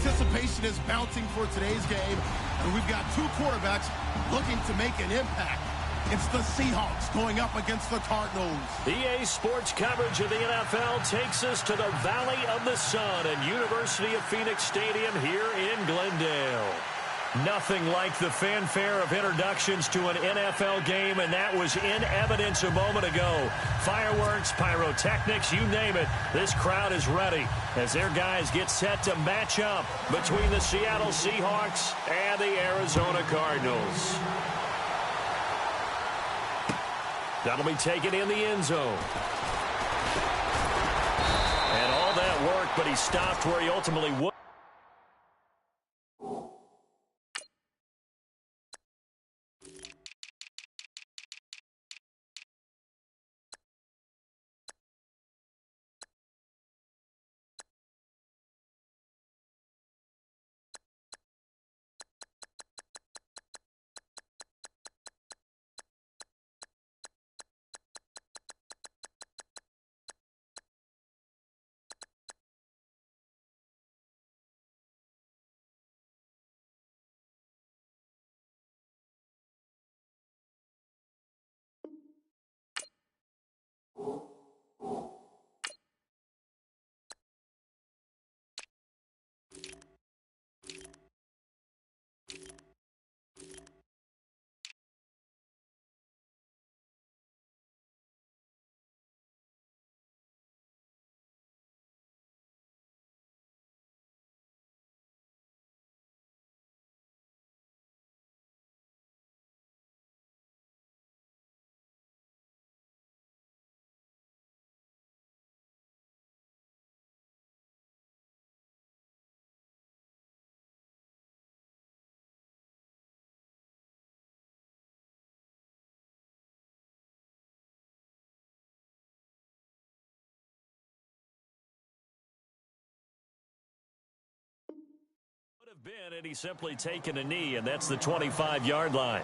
Anticipation is mounting for today's game, and we've got two quarterbacks looking to make an impact. It's the Seahawks going up against the Cardinals. EA Sports coverage of the NFL takes us to the Valley of the Sun and University of Phoenix Stadium here in Glendale. Nothing like the fanfare of introductions to an NFL game, and that was in evidence a moment ago. Fireworks, pyrotechnics, you name it. This crowd is ready as their guys get set to match up between the Seattle Seahawks and the Arizona Cardinals. That'll be taken in the end zone. And all that work, but he stopped where he ultimately would. Been, and he's simply taken a knee, and that's the 25-yard line.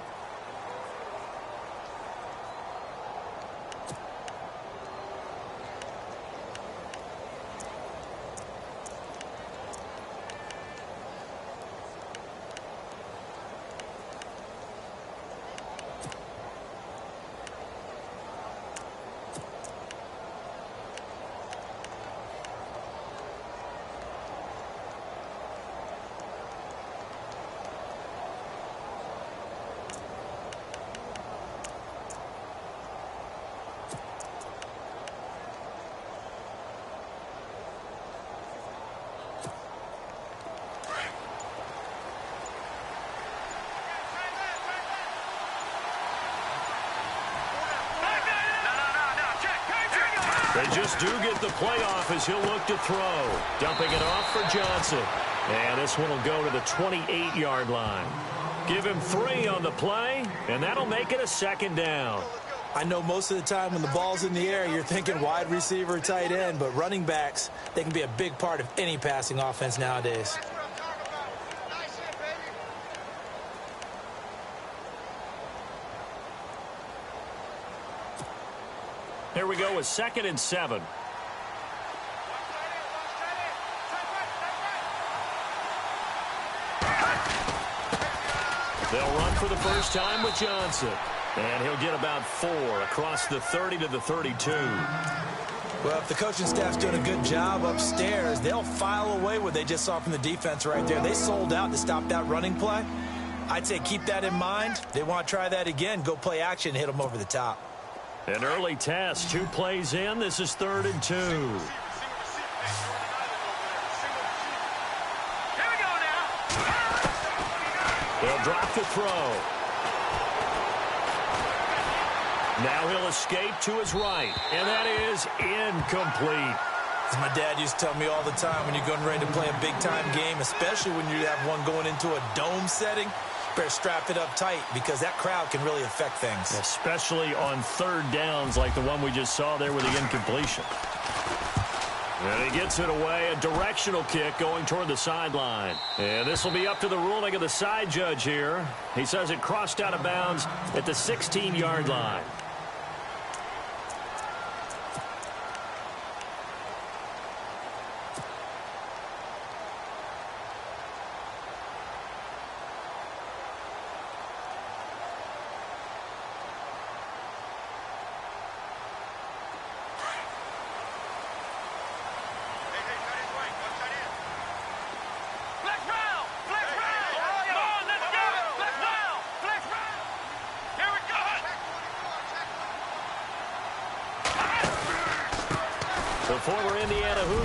They just do get the playoff as he'll look to throw. Dumping it off for Johnson. And this one will go to the 28-yard line. Give him 3 on the play, and that'll make it a second down. I know most of the time when the ball's in the air, you're thinking wide receiver, tight end, but running backs, they can be a big part of any passing offense nowadays. Here we go with 2nd and 7. They'll run for the first time with Johnson. And he'll get about 4 across the 30 to the 32. Well, if the coaching staff's doing a good job upstairs, they'll file away what they just saw from the defense right there. They sold out to stop that running play. I'd say keep that in mind. They want to try that again. Go play action and hit them over the top. An early test, 2 plays in. This is 3rd and 2. Here we go now. They'll drop the throw. Now he'll escape to his right, and that is incomplete. As my dad used to tell me all the time, when you're getting ready to play a big-time game, especially when you have one going into a dome setting, better strap it up tight because that crowd can really affect things. Especially on 3rd downs like the one we just saw there with the incompletion. And he gets it away, a directional kick going toward the sideline. And this will be up to the ruling of the side judge here. He says it crossed out of bounds at the 16-yard line.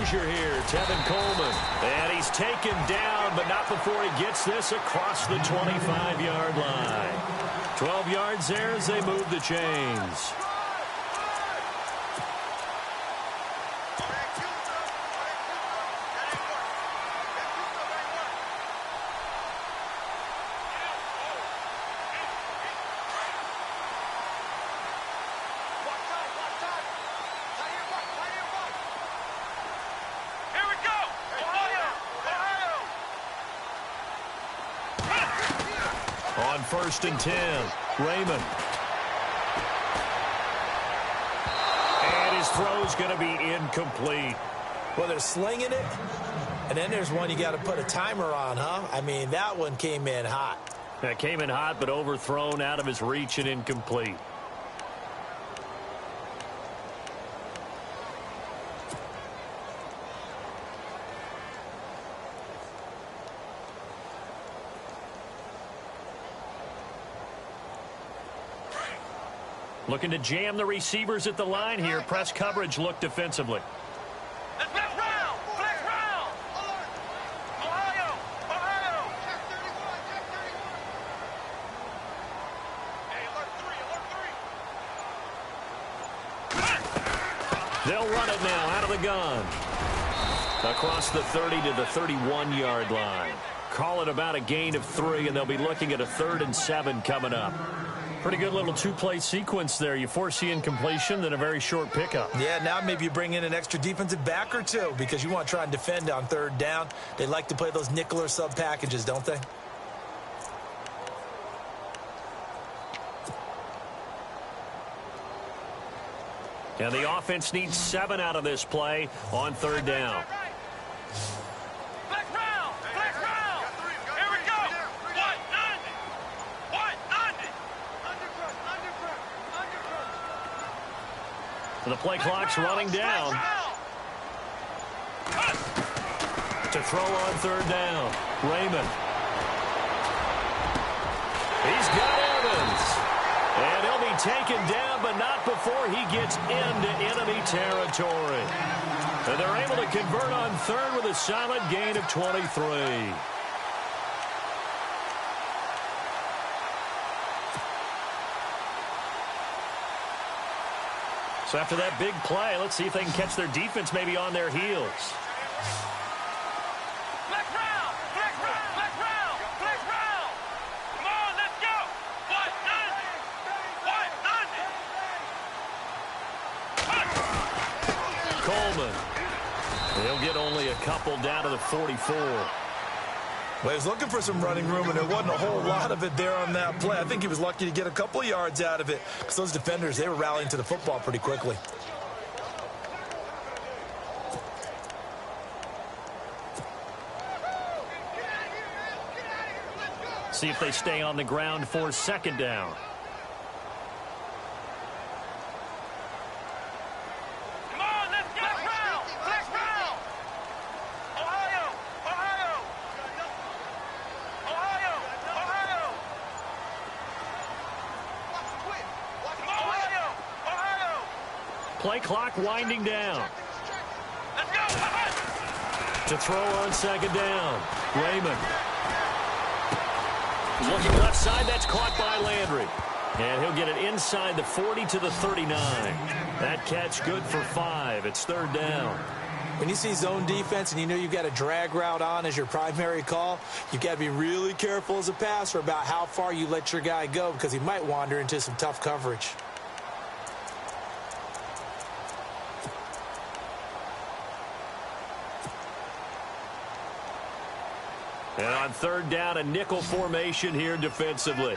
exposure here. Tevin Coleman. And he's taken down, but not before he gets this across the 25-yard line. 12 yards there as they move the chains. On 1st and 10, Raymond. And his throw's going to be incomplete. Well, they're slinging it, and then there's one you got to put a timer on, huh? I mean, that one came in hot. That came in hot, but overthrown out of his reach and incomplete. Looking to jam the receivers at the line here. Press coverage look defensively. Black round! Ohio! Check 31! Hey, alert 3! They'll run it now out of the gun. Across the 30 to the 31-yard line. Call it about a gain of 3, and they'll be looking at a 3rd and 7 coming up. Pretty good little two-play sequence there. You force the incompletion, then a very short pickup. Yeah, now maybe you bring in an extra defensive back or two because you want to try and defend on 3rd down. They like to play those nickel or sub packages, don't they? And the offense needs 7 out of this play on 3rd down. The play clock's running down. To throw on 3rd down. Raymond. He's got Evans. And he'll be taken down, but not before he gets into enemy territory. And they're able to convert on 3rd with a solid gain of 23. So after that big play, let's see if they can catch their defense maybe on their heels. Black round! Come on, let's go! What does it? Coleman. He'll get only a couple down to the 44. Well, he was looking for some running room, and there wasn't a whole lot of it there on that play. I think he was lucky to get a couple of yards out of it because those defenders, they were rallying to the football pretty quickly. See if they stay on the ground for 2nd down. Come on, let's go! Black round! Ohio! Play clock winding down. Let's go! To throw on 2nd down. Raymond. Looking left side, that's caught by Landry. And he'll get it inside the 40 to the 39. That catch good for 5. It's 3rd down. When you see zone defense and you know you've got a drag route on as your primary call, you've got to be really careful as a passer about how far you let your guy go because he might wander into some tough coverage. And on 3rd down, a nickel formation here defensively.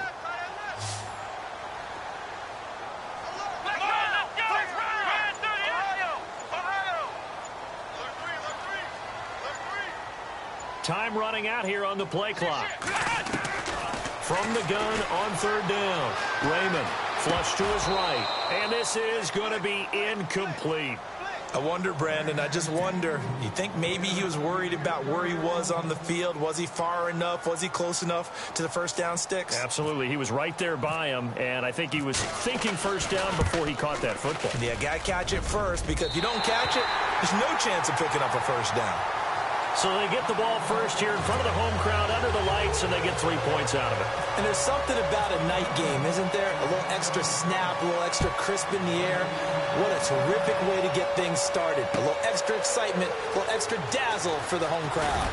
Time running out here on the play clock. From the gun on 3rd down. Raymond flush to his right. And this is going to be incomplete. I wonder, Brandon, I just wonder, you think maybe he was worried about where he was on the field? Was he far enough? Was he close enough to the 1st down sticks? Absolutely. He was right there by him, and I think he was thinking 1st down before he caught that football. Yeah, got to catch it first, because if you don't catch it, There's no chance of picking up a first down. So they get the ball first here in front of the home crowd under the lights, and they get 3 points out of it. And there's something about a night game, isn't there? A little extra snap, a little extra crisp in the air. What a terrific way to get things started. A little extra excitement, a little extra dazzle for the home crowd.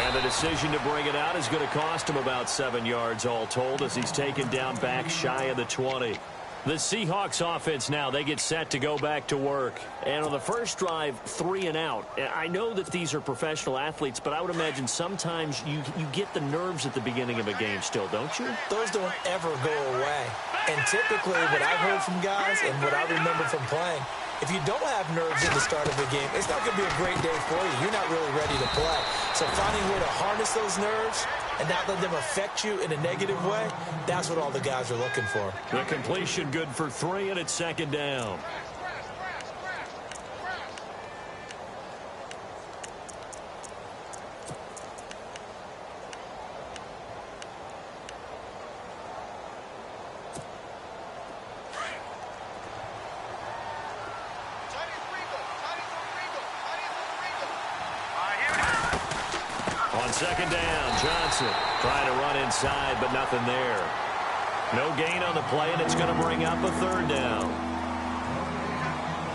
And the decision to bring it out is going to cost him about 7 yards all told as he's taken down back shy of the 20. The Seahawks offense now, they get set to go back to work. And on the first drive, 3 and out. I know that these are professional athletes, but I would imagine sometimes you get the nerves at the beginning of a game still, don't you? Those don't ever go away. And typically what I've heard from guys and what I remember from playing, if you don't have nerves at the start of a game, it's not going to be a great day for you. You're not really ready to play. So finding a way to harness those nerves and not let them affect you in a negative way, that's what all the guys are looking for. The completion good for 3, and it's second down. On second down, Johnson trying to run inside, but nothing there. No gain on the play, and it's going to bring up a 3rd down.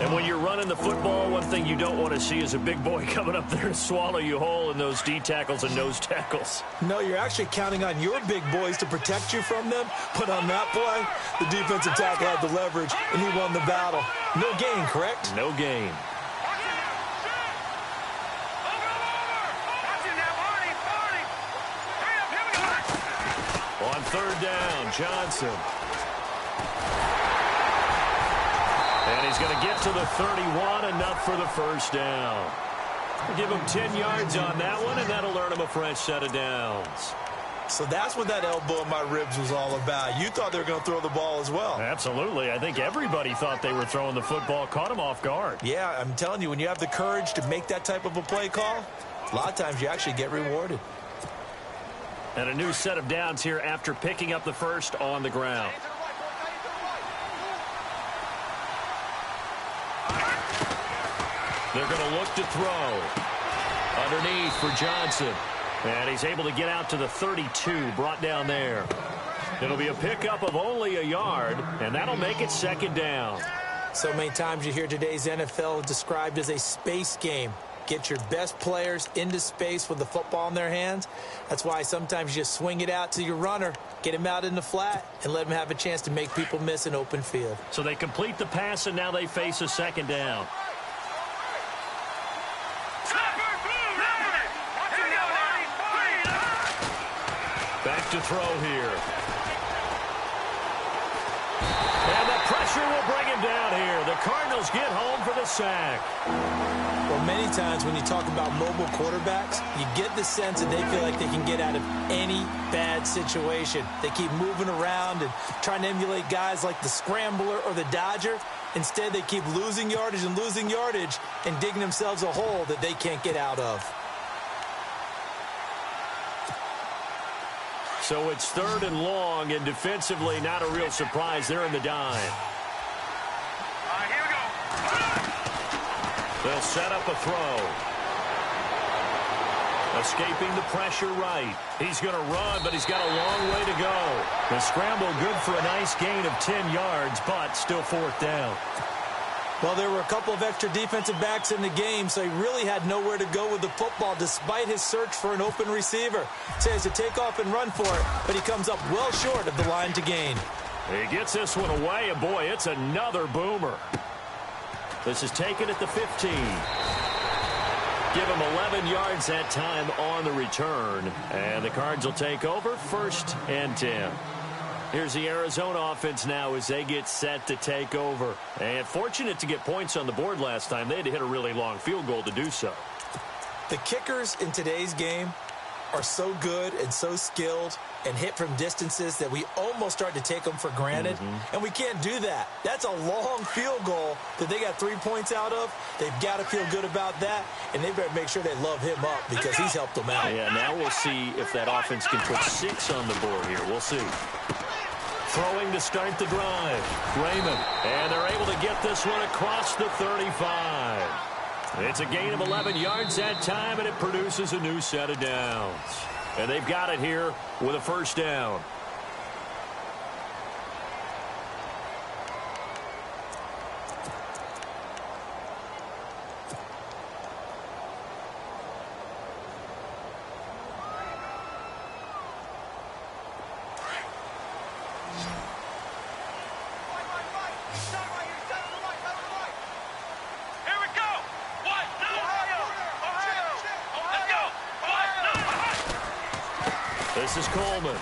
And when you're running the football, one thing you don't want to see is a big boy coming up there to swallow you whole in those D tackles and nose tackles. No, you're actually counting on your big boys to protect you from them. But on that play, the defensive tackle had the leverage, and he won the battle. No gain, correct? No gain. On 3rd down, Johnson. And he's going to get to the 31, enough for the first down. Give him 10 yards on that one, and that'll earn him a fresh set of downs. So that's what that elbow in my ribs was all about. You thought they were going to throw the ball as well. Absolutely. I think everybody thought they were throwing the football, caught him off guard. Yeah, I'm telling you, when you have the courage to make that type of a play call, a lot of times you actually get rewarded. And a new set of downs here after picking up the first on the ground. They're going to look to throw. Underneath for Johnson. And he's able to get out to the 32, brought down there. It'll be a pickup of only a yard, and that'll make it second down. So many times you hear today's NFL described as a space game. Get your best players into space with the football in their hands. That's why sometimes you just swing it out to your runner, get him out in the flat, and let him have a chance to make people miss an open field. So they complete the pass, and now they face a second down. Back to throw here. And the pressure will bring him down here. The Cardinals get home for the sack. Well, many times when you talk about mobile quarterbacks, you get the sense that they feel like they can get out of any bad situation. They keep moving around and trying to emulate guys like the Scrambler or the Dodger. Instead, they keep losing yardage and digging themselves a hole that they can't get out of. So it's 3rd and long, and defensively not a real surprise. They're in the dime. Here we go. They'll set up a throw. Escaping the pressure right. He's going to run, but he's got a long way to go. The scramble good for a nice gain of 10 yards, but still 4th down. Well, there were a couple of extra defensive backs in the game, so he really had nowhere to go with the football despite his search for an open receiver. So he has to take off and run for it, but he comes up well short of the line to gain. He gets this one away, and boy, it's another boomer. This is taken at the 15. Give him 11 yards that time on the return. And the Cards will take over 1st and 10. Here's the Arizona offense now as they get set to take over. And fortunate to get points on the board last time. They had to hit a really long field goal to do so. The kickers in today's game are so good and so skilled and hit from distances that we almost start to take them for granted. And we can't do that. That's a long field goal that they got 3 points out of. They've got to feel good about that, and they better make sure they love him up because he's helped them out. Yeah, now we'll see if that offense can put 6 on the board here. We'll see. Throwing to start the drive. Raymond. And they're able to get this one across the 35. It's a gain of 11 yards that time, and it produces a new set of downs. And they've got it here with a first down. This is Coleman.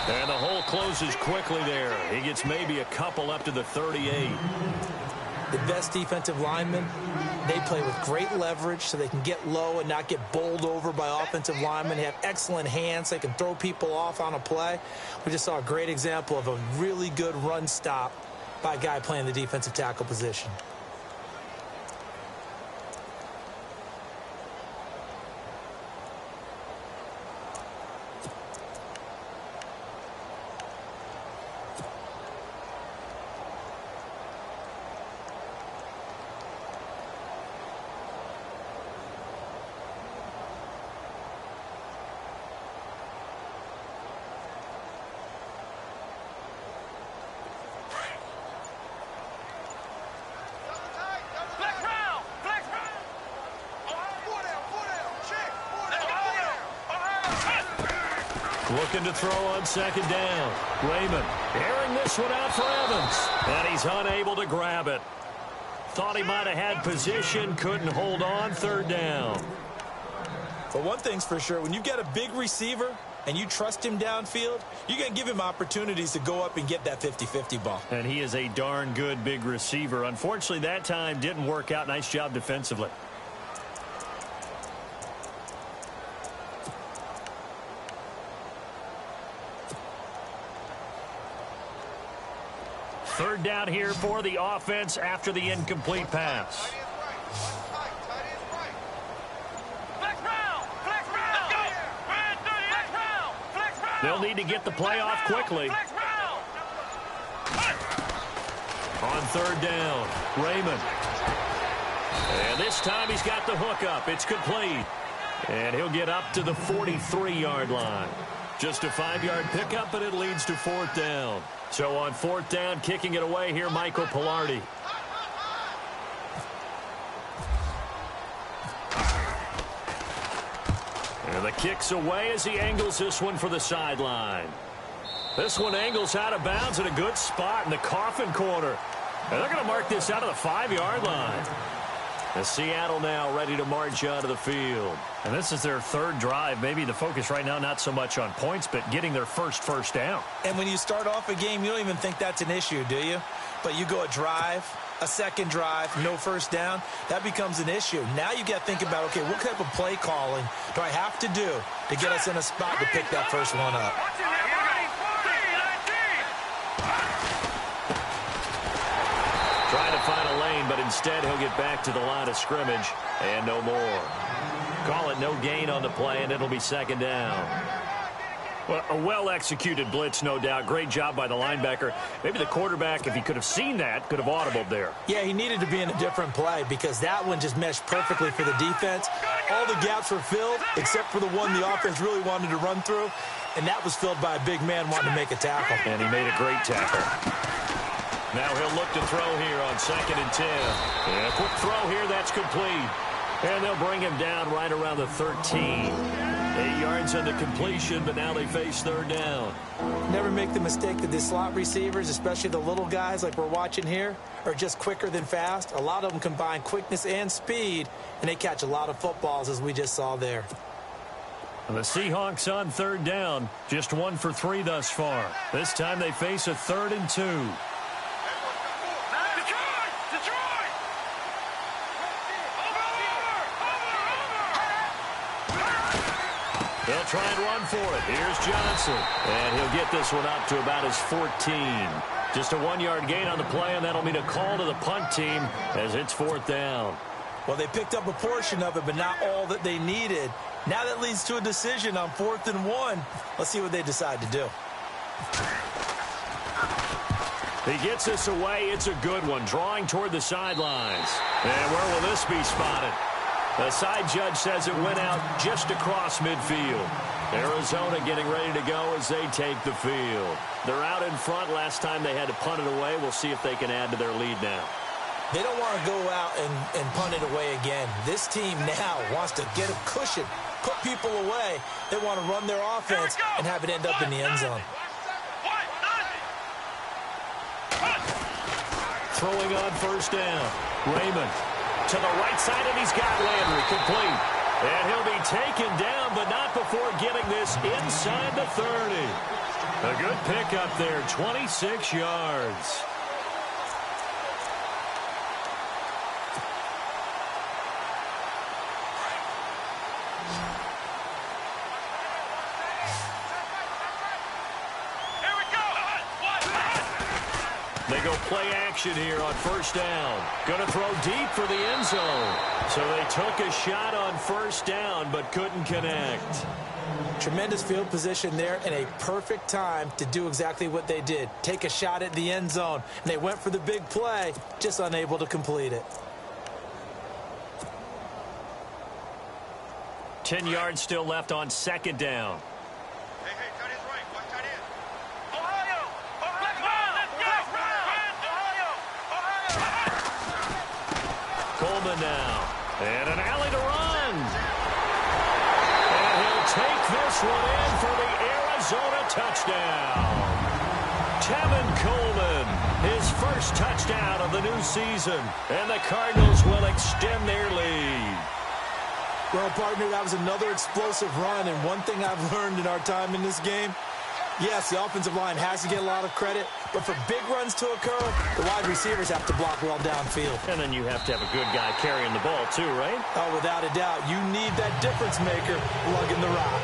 And the hole closes quickly there. He gets maybe a couple up to the 38. The best defensive linemen, they play with great leverage so they can get low and not get bowled over by offensive linemen. They have excellent hands. They can throw people off on a play. We just saw a great example of a really good run stop by a guy playing the defensive tackle position. Looking to throw on second down. Raymond airing this one out for Evans. And he's unable to grab it. Thought he might have had position, couldn't hold on. Third down. But one thing's for sure, when you've got a big receiver and you trust him downfield, you're going to give him opportunities to go up and get that 50-50 ball. And he is a darn good big receiver. Unfortunately, that time didn't work out. Nice job defensively. Third down here for the offense after the incomplete pass. They'll need to get the play off quickly. On third down, Raymond. And this time he's got the hook up. It's complete. And he'll get up to the 43-yard line. Just a 5-yard pickup, and it leads to fourth down. So on fourth down, kicking it away here, Michael Pilardi. And the kick's away as he angles this one for the sideline. This one angles out of bounds at a good spot in the coffin corner. And they're going to mark this out of the 5-yard line. And Seattle now ready to march onto the field. And this is their third drive. Maybe the focus right now not so much on points, but getting their first down. And when you start off a game, you don't even think that's an issue, do you? But you go a drive, a second drive, no first down, that becomes an issue. Now you got to think about, okay, what type of play calling do I have to do to get us in a spot to pick that first one up? Trying to find a lane, but instead he'll get back to the line of scrimmage and no more. Call it no gain on the play, and it'll be second down. Well, a well-executed blitz, no doubt. Great job by the linebacker. Maybe the quarterback, if he could have seen that, could have audibled there. Yeah, he needed to be in a different play because that one just meshed perfectly for the defense. All the gaps were filled except for the one the offense really wanted to run through, and that was filled by a big man wanting to make a tackle. And he made a great tackle. Now he'll look to throw here on 2nd and 10. And a quick throw here, that's complete. And they'll bring him down right around the 13. 8 yards on the completion, but now they face third down. Never make the mistake that the slot receivers, especially the little guys like we're watching here, are just quicker than fast. A lot of them combine quickness and speed, and they catch a lot of footballs, as we just saw there. The Seahawks on third down, just 1 for 3 thus far. This time they face a 3rd and 2. They'll try and run for it. Here's Johnson. And he'll get this one up to about his 14. Just a 1-yard gain on the play, and that'll mean a call to the punt team as it's 4th down. Well, they picked up a portion of it, but not all that they needed. Now that leads to a decision on 4th and 1. Let's see what they decide to do. He gets this away. It's a good one, drawing toward the sidelines. And where will this be spotted? The side judge says it went out just across midfield. Arizona getting ready to go as they take the field. They're out in front. Last time they had to punt it away. We'll see if they can add to their lead now. They don't want to go out and punt it away again. This team now wants to get a cushion, put people away. They want to run their offense and have it end up in the end zone. Throwing on first down. Raymond to the right side, and he's got Landry complete. And he'll be taken down, but not before getting this inside the 30. A good pickup there, 26 yards. They go play action here on first down. Going to throw deep for the end zone. So they took a shot on first down, but couldn't connect. Tremendous field position there and a perfect time to do exactly what they did. Take a shot at the end zone. And they went for the big play, just unable to complete it. 10 yards still left on second down. Coleman now. And an alley to run. And he'll take this one in for the Arizona touchdown. Tevin Coleman, his first touchdown of the new season. And the Cardinals will extend their lead. Well, partner, that was another explosive run. And one thing I've learned in our time in this game, yes, the offensive line has to get a lot of credit, but for big runs to occur, the wide receivers have to block well downfield. And then you have to have a good guy carrying the ball too, right? Oh, without a doubt. You need that difference maker lugging the rock.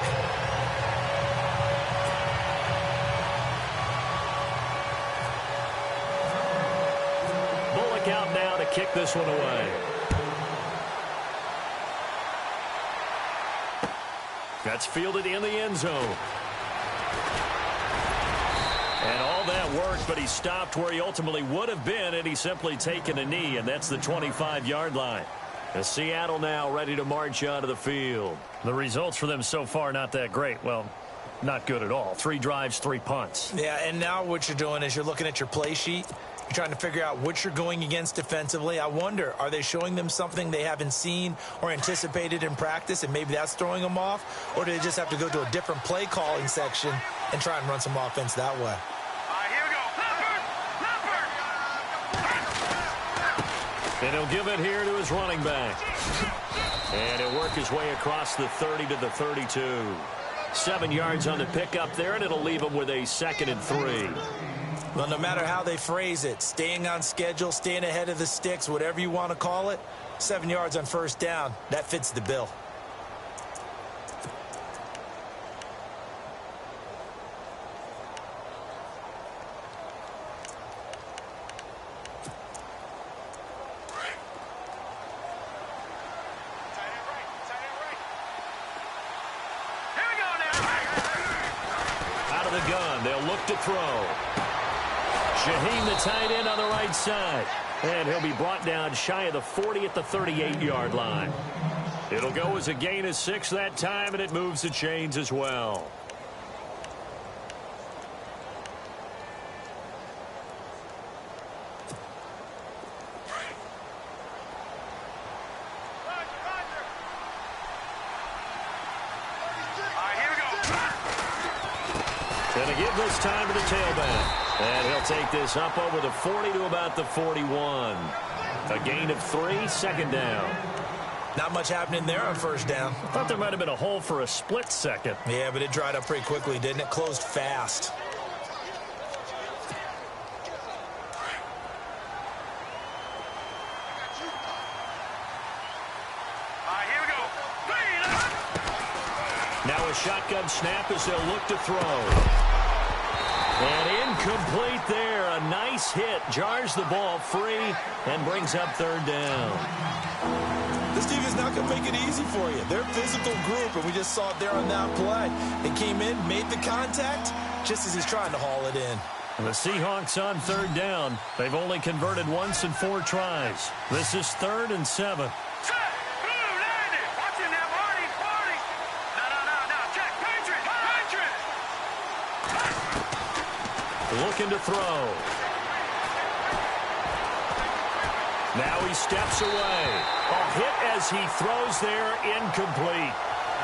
Bullock out now to kick this one away. That's fielded in the end zone. And all that worked, but he stopped where he ultimately would have been, and he's simply taken a knee, and that's the 25-yard line. And Seattle now ready to march onto the field. The results for them so far not that great. Well, not good at all. 3 drives, 3 punts. Yeah, and now what you're doing is you're looking at your play sheet. You're trying to figure out what you're going against defensively. I wonder, are they showing them something they haven't seen or anticipated in practice, and maybe that's throwing them off? Or do they just have to go to a different play calling section and try and run some offense that way? And he'll give it here to his running back. And he'll work his way across the 30 to the 32. 7 yards on the pickup there, and it'll leave him with a 2nd and 3. Well, no matter how they phrase it, staying on schedule, staying ahead of the sticks, whatever you want to call it, 7 yards on first down, that fits the bill. The gun. They'll look to throw. Shaheen, the tight end, on the right side. And he'll be brought down shy of the 40 at the 38-yard line. It'll go as a gain of 6 that time, and it moves the chains as well. Going to give this time to the tailback. And he'll take this up over the 40 to about the 41. A gain of 3, 2nd down. Not much happening there on first down. I thought there might have been a hole for a split second. Yeah, but it dried up pretty quickly, didn't it? Closed fast. Now a shotgun snap as they'll look to throw. And incomplete there. A nice hit. Jars the ball free and brings up 3rd down. This team is not going to make it easy for you. They're a physical group, and we just saw it there on that play. They came in, made the contact, just as he's trying to haul it in. And the Seahawks on third down. They've only converted once in 4 tries. This is 3rd and 7. Check. Blue landed. Watching that party. No. Check. Patriots. Looking to throw. Now he steps away. A hit as he throws there, incomplete.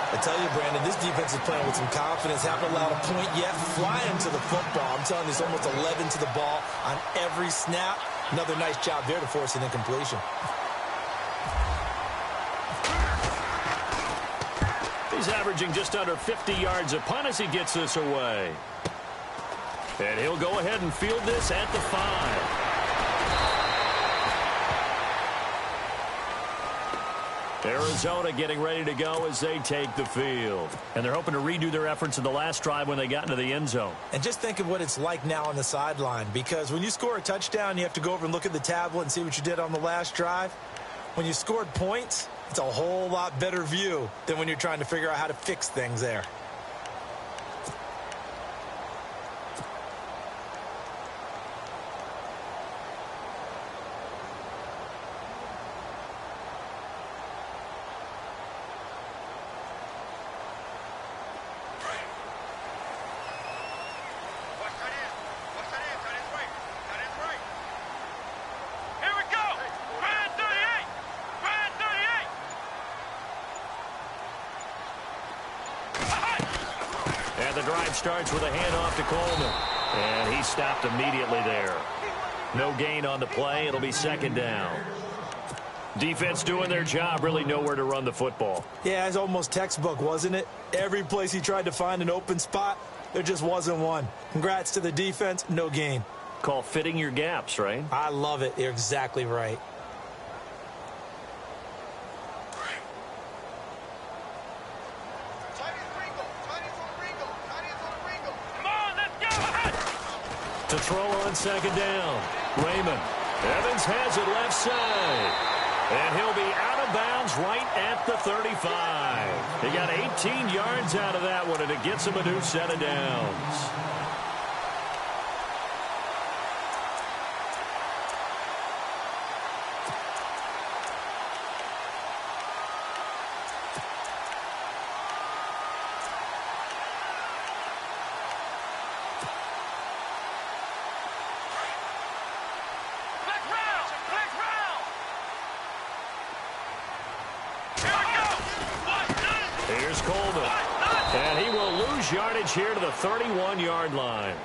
I tell you, Brandon, this defense is playing with some confidence. Haven't allowed a point yet. Flying to the football. I'm telling you, it's almost 11 to the ball on every snap. Another nice job there to force an incompletion. He's averaging just under 50 yards a punt as he gets this away. And he'll go ahead and field this at the 5. Arizona getting ready to go as they take the field. And they're hoping to redo their efforts in the last drive when they got into the end zone. And just think of what it's like now on the sideline, because when you score a touchdown, you have to go over and look at the tablet and see what you did on the last drive. When you scored points, it's a whole lot better view than when you're trying to figure out how to fix things there. The drive starts with a handoff to Coleman. And he stopped immediately there. No gain on the play. It'll be 2nd down. Defense doing their job. Really nowhere to run the football. Yeah, it's almost textbook, wasn't it? Every place he tried to find an open spot, there just wasn't one. Congrats to the defense. No gain. Call fitting your gaps, right? I love it. You're exactly right. To throw on 2nd down. Raymond. Evans has it left side. And he'll be out of bounds right at the 35. He got 18 yards out of that one, and it gets him a new set of downs. Here's Coleman. And he will lose yardage here to the 31-yard line.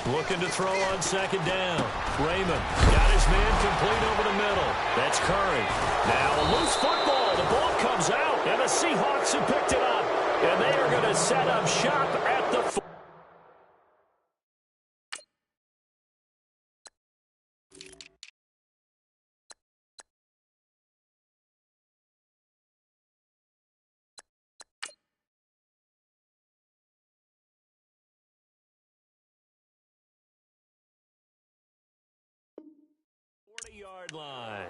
Looking to throw on 2nd down. Raymond got his man complete over the middle. That's Curry. Now a loose football. The ball comes out, and the Seahawks have picked it up. And they are going to set up shop at the yard line.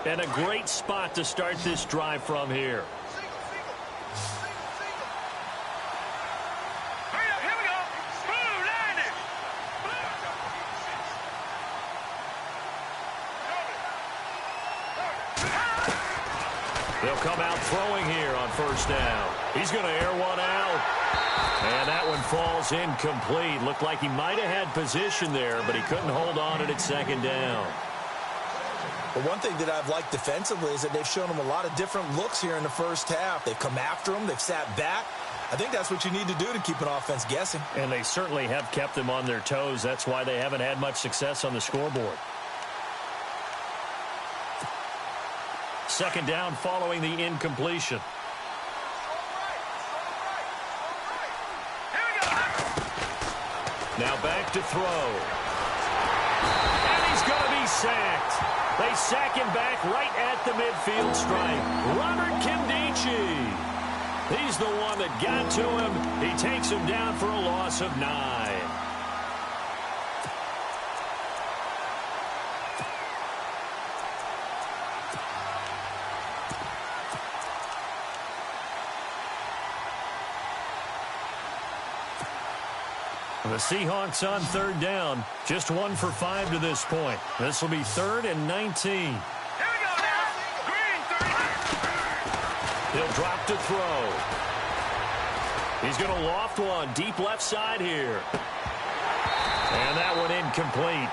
And a great spot to start this drive from here. They'll come out throwing here on 1st down. He's going to air one out. And that one falls incomplete. Looked like he might have had position there, but he couldn't hold on at second down. But one thing that I've liked defensively is that they've shown him a lot of different looks here in the first half. They've come after him. They've sat back. I think that's what you need to do to keep an offense guessing. And they certainly have kept them on their toes. That's why they haven't had much success on the scoreboard. Second down following the incompletion. Now back to throw. And he's going to be sacked. They sack him back right at the midfield stripe. Robert Kimdichie. He's the one that got to him. He takes him down for a loss of 9. The Seahawks on third down. Just 1 for 5 to this point. This will be 3rd and 19. Here we go now. Green, 30. He'll drop to throw. He's going to loft one deep left side here. And that one incomplete.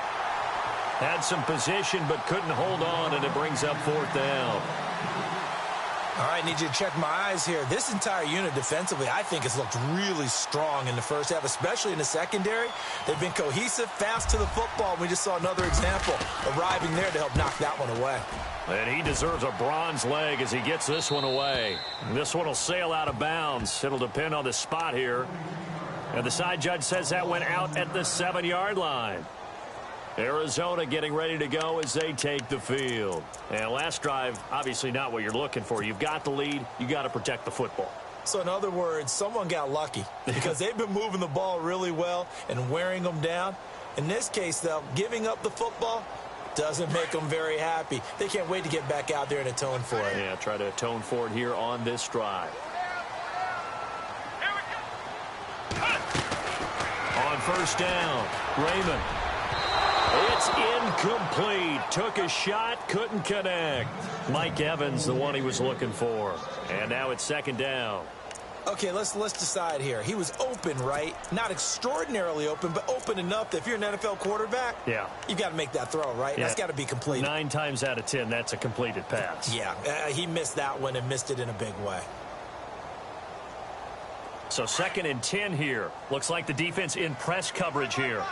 Had some position but couldn't hold on, and it brings up 4th down. All right, need you to check my eyes here. This entire unit defensively, I think, has looked really strong in the first half, especially in the secondary. They've been cohesive, fast to the football. We just saw another example arriving there to help knock that one away. And he deserves a bronze leg as he gets this one away. This one will sail out of bounds. It'll depend on the spot here. And the side judge says that went out at the 7-yard line. Arizona getting ready to go as they take the field. And last drive, obviously not what you're looking for. You've got the lead. You got to protect the football. So in other words, someone got lucky because they've been moving the ball really well and wearing them down. In this case, though, giving up the football doesn't make them very happy. They can't wait to get back out there and atone for it. Yeah, try to atone for it here on this drive. On first down, Raymond. It's incomplete. Took a shot, couldn't connect. Mike Evans, the one he was looking for. And now it's 2nd down. Okay, let's decide here. He was open, right? Not extraordinarily open, but open enough that if you're an NFL quarterback, yeah, you've got to make that throw, right? Yeah. That's got to be completed. 9 times out of 10, that's a completed pass. Yeah, he missed that one and missed it in a big way. So 2nd and 10 here. Looks like the defense in press coverage here.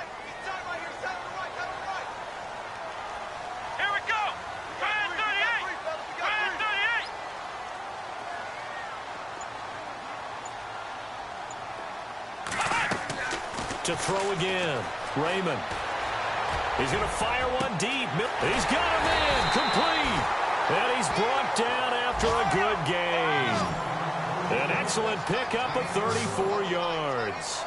To throw again, Raymond. He's going to fire one deep. He's got him in, complete. And he's brought down after a good gain. An excellent pickup of 34 yards.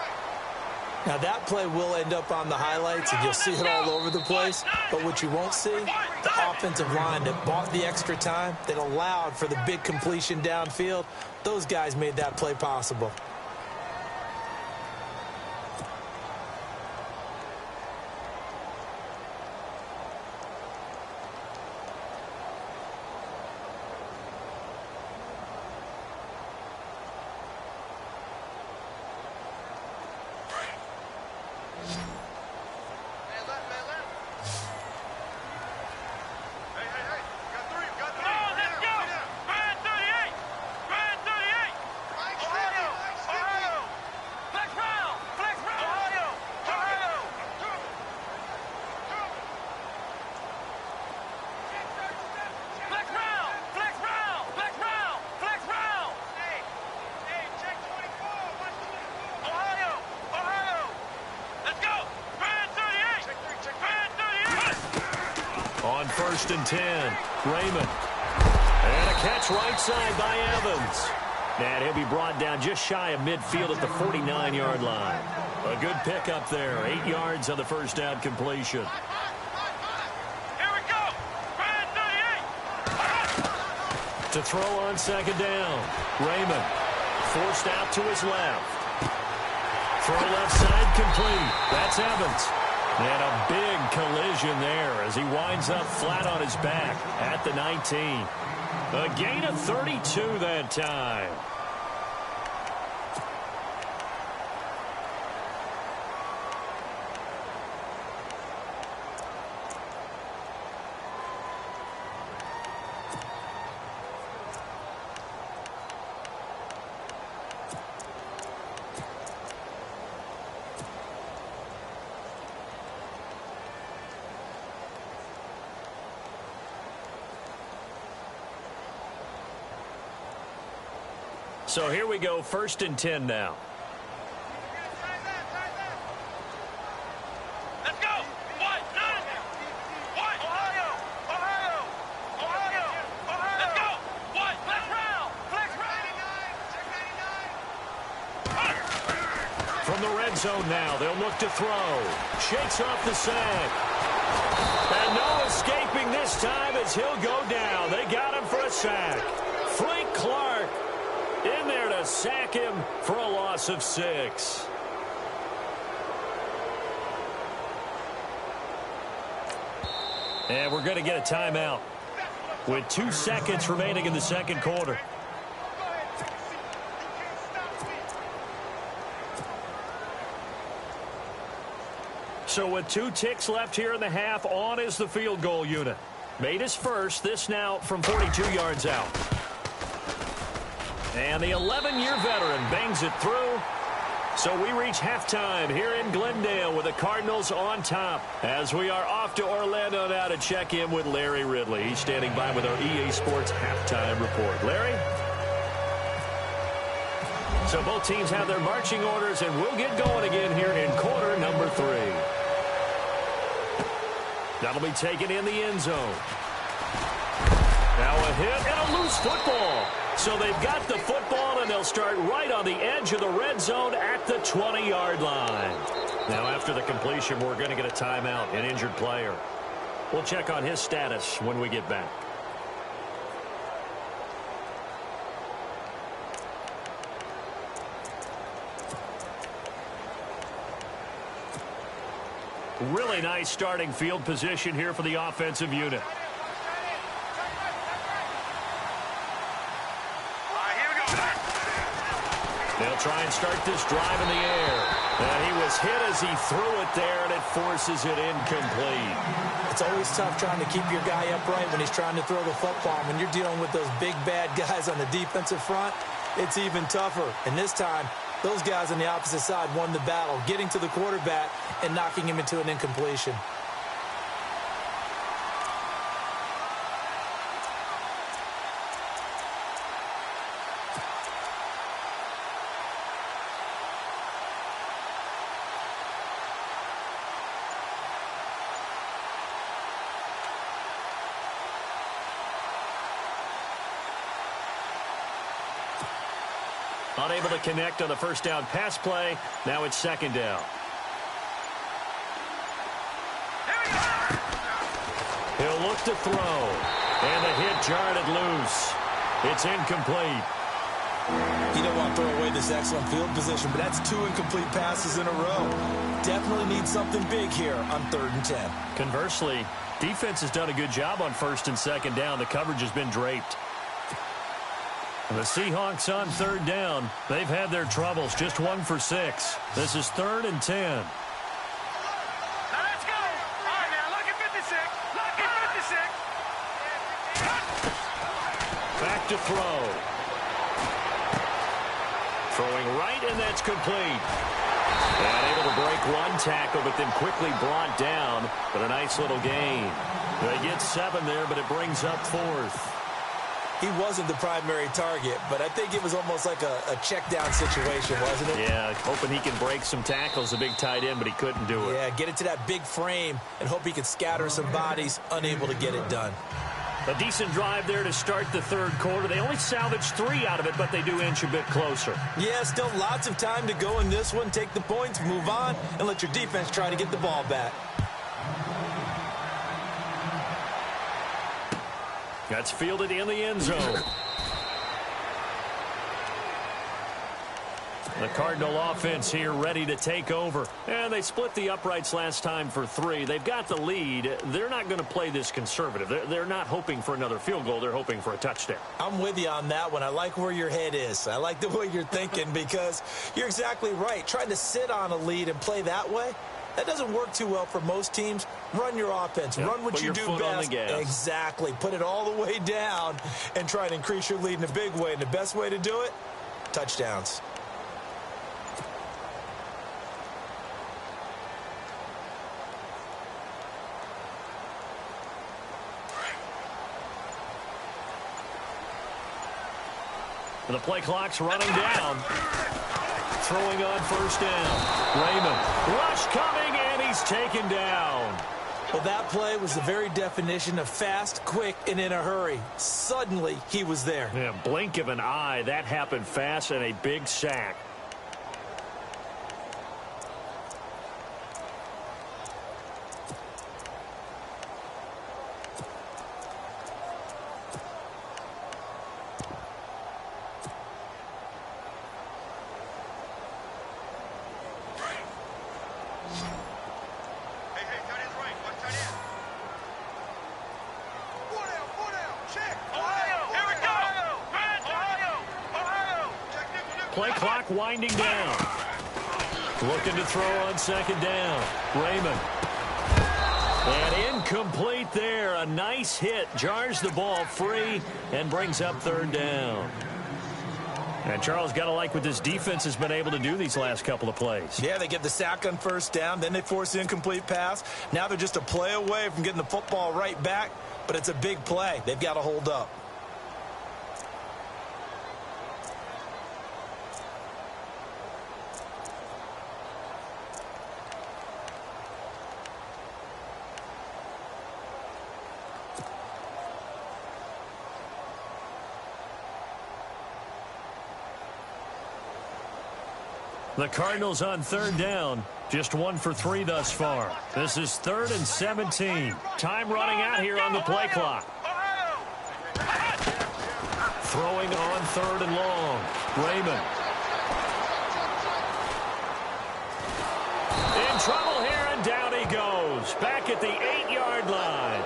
Now that play will end up on the highlights, and you'll see it all over the place. But what you won't see, the offensive line that bought the extra time, that allowed for the big completion downfield, those guys made that play possible. On 1st and 10, Raymond. And a catch right side by Evans. And he'll be brought down just shy of midfield at the 49-yard line. A good pickup there. 8 yards on the first down completion. Here we go. 38. To throw on 2nd down, Raymond. Forced out to his left. Throw left side complete. That's Evans. And a big collision there as he winds up flat on his back at the 19. A gain of 32 that time. So here we go, 1st and 10 now. Let's go. What? What? Ohio. Let's go. What? Flex round. From the red zone now, they'll look to throw. Shakes off the sack. And no escaping this time as he'll go down. They got him for a sack. Frank Clark in there to sack him for a loss of 6. And we're going to get a timeout with 2 seconds remaining in the second quarter. So with 2 ticks left here in the half, on is the field goal unit. Made his first, this now from 42 yards out. And the 11-year veteran bangs it through. So we reach halftime here in Glendale with the Cardinals on top as we are off to Orlando now to check in with Larry Ridley. He's standing by with our EA Sports halftime report. Larry? So both teams have their marching orders, and we'll get going again here in quarter number 3. That'll be taken in the end zone. Now a hit and a loose football. So they've got the football, and they'll start right on the edge of the red zone at the 20-yard line. Now after the completion, we're going to get a timeout, an injured player. We'll check on his status when we get back. Really nice starting field position here for the offensive unit. They'll try and start this drive in the air. And he was hit as he threw it there, and it forces it incomplete. It's always tough trying to keep your guy upright when he's trying to throw the football. When you're dealing with those big, bad guys on the defensive front, it's even tougher. And this time, those guys on the opposite side won the battle, getting to the quarterback and knocking him into an incompletion. Unable to connect on the first down pass play. Now it's second down. He'll look to throw. And the hit jarred it loose. It's incomplete. You don't want to throw away this excellent field position, but that's 2 incomplete passes in a row. Definitely need something big here on 3rd and 10. Conversely, defense has done a good job on 1st and 2nd down. The coverage has been draped. And the Seahawks on 3rd down. They've had their troubles. Just 1 for 6. This is 3rd and 10. Now let's go. All right, now look at 56. Look at 56. Back to throw. Throwing right, and that's complete. And able to break 1 tackle, but then quickly brought down. But a nice little gain. They get 7 there, but it brings up 4th. He wasn't the primary target, but I think it was almost like a check-down situation, wasn't it? Yeah, hoping he can break some tackles, a big tight end, but he couldn't do it. Yeah, get it to that big frame and hope he could scatter some bodies, unable to get it done. A decent drive there to start the 3rd quarter. They only salvaged 3 out of it, but they do inch a bit closer. Yeah, still lots of time to go in this one. Take the points, move on, and let your defense try to get the ball back. That's fielded in the end zone. The Cardinal offense here ready to take over. And they split the uprights last time for 3. They've got the lead. They're not going to play this conservative. They're not hoping for another field goal. They're hoping for a touchdown. I'm with you on that one. I like where your head is. I like the way you're thinking because you're exactly right. Trying to sit on a lead and play that way, that doesn't work too well for most teams. Run your offense. Yep. Run what you do best. Exactly. Put it all the way down and try to increase your lead in a big way. And the best way to do it, touchdowns. The play clock's running down. Throwing on first down. Raymond. Rush coming, and he's taken down. Well, that play was the very definition of fast, quick, and in a hurry. Suddenly, he was there. Yeah, blink of an eye. That happened fast, and a big sack. Play clock winding down. Looking to throw on second down. Raymond. And incomplete there. A nice hit. Jars the ball free and brings up third down. And Charles, got to like what this defense has been able to do these last couple of plays. Yeah, they get the sack on first down. Then they force the incomplete pass. Now they're just a play away from getting the football right back. But it's a big play. They've got to hold up. The Cardinals on third down. Just 1 for 3 thus far. This is 3rd and 17. Time running out here on the play clock. Throwing on 3rd and long. Raymond. In trouble here, and down he goes. Back at the 8-yard line.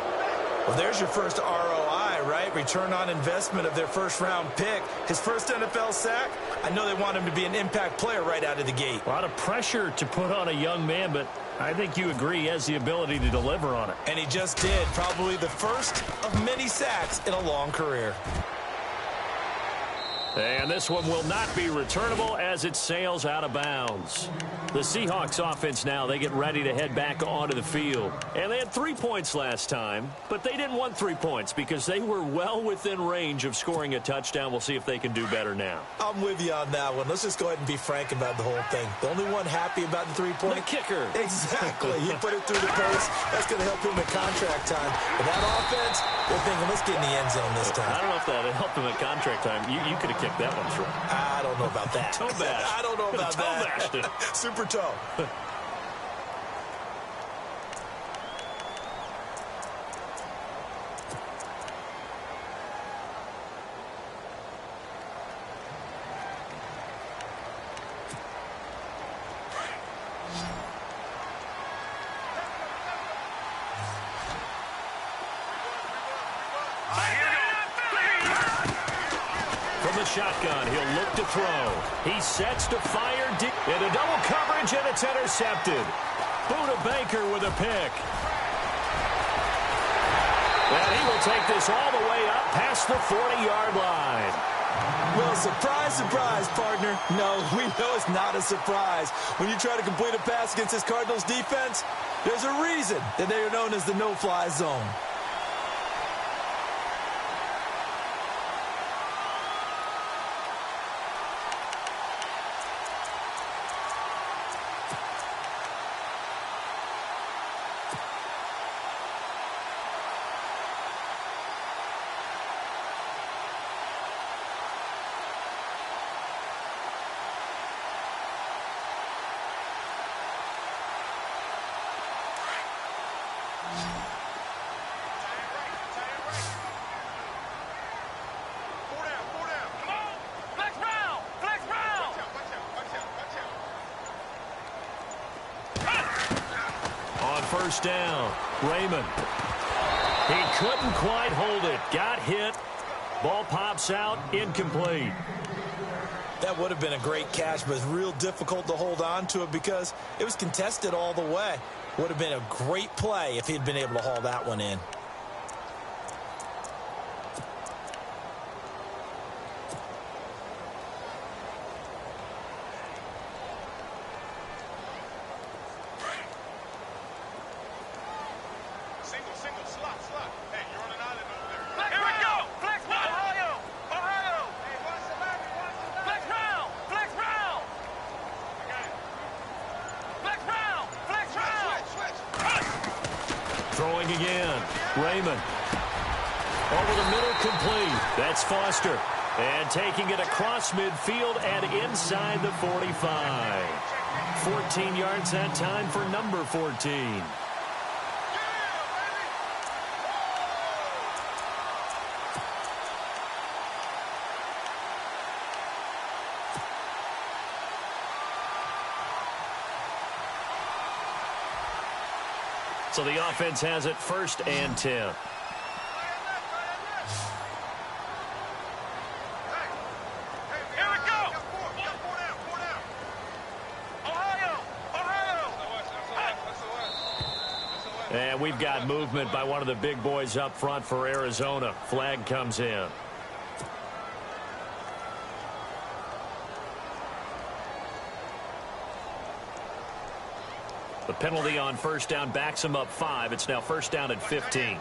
Well, there's your first ROI, right? Return on investment of their first-round pick. His first NFL sack. I know they want him to be an impact player right out of the gate. A lot of pressure to put on a young man, but I think you agree he has the ability to deliver on it. And he just did. Probably the first of many sacks in a long career. And this one will not be returnable as it sails out of bounds. The Seahawks offense now, they get ready to head back onto the field. And they had 3 points last time, but they didn't want 3 points because they were well within range of scoring a touchdown. We'll see if they can do better now. I'm with you on that one. Let's just go ahead and be frank about the whole thing. The only one happy about the 3-point? The kicker. Exactly. He put it through the post. That's going to help him at contract time. But that offense, they're thinking, let's get in the end zone this time. I don't know if that helped him at contract time. You could have kicked that one through. I don't know about that. Toe bash. I don't know about toe that. Bashed it. Super toe. Shotgun. He'll look to throw. He sets to fire deep. Into double coverage, and it's intercepted. Buda Baker with a pick. And he will take this all the way up past the 40-yard line. Well, surprise, surprise, partner. No, we know it's not a surprise. When you try to complete a pass against this Cardinals defense, there's a reason that they are known as the no-fly zone. First down. Raymond. He couldn't quite hold it. Got hit. Ball pops out. Incomplete. That would have been a great catch, but it's real difficult to hold on to it because it was contested all the way. Would have been a great play if he'd been able to haul that one in. Throwing again. Raymond. Over the middle, complete. That's Foster. And taking it across midfield and inside the 45. 14 yards that time for number 14. So the offense has it 1st and 10. And we've got movement by one of the big boys up front for Arizona. Flag comes in. The penalty on 1st down backs him up 5. It's now 1st down at 15.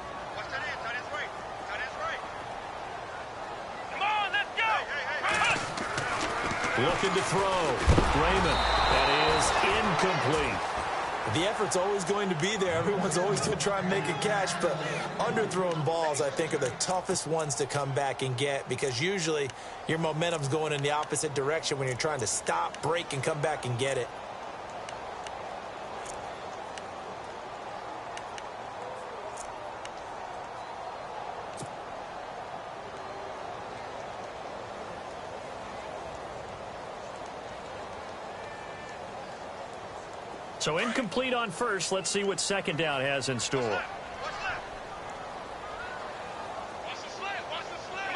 Come on, let's go. Looking to throw. Raymond. That is incomplete. The effort's always going to be there. Everyone's always going to try and make a catch, but underthrown balls, I think, are the toughest ones to come back and get because usually your momentum's going in the opposite direction when you're trying to stop, break, and come back and get it. So incomplete on 1st. Let's see what 2nd down has in store. Come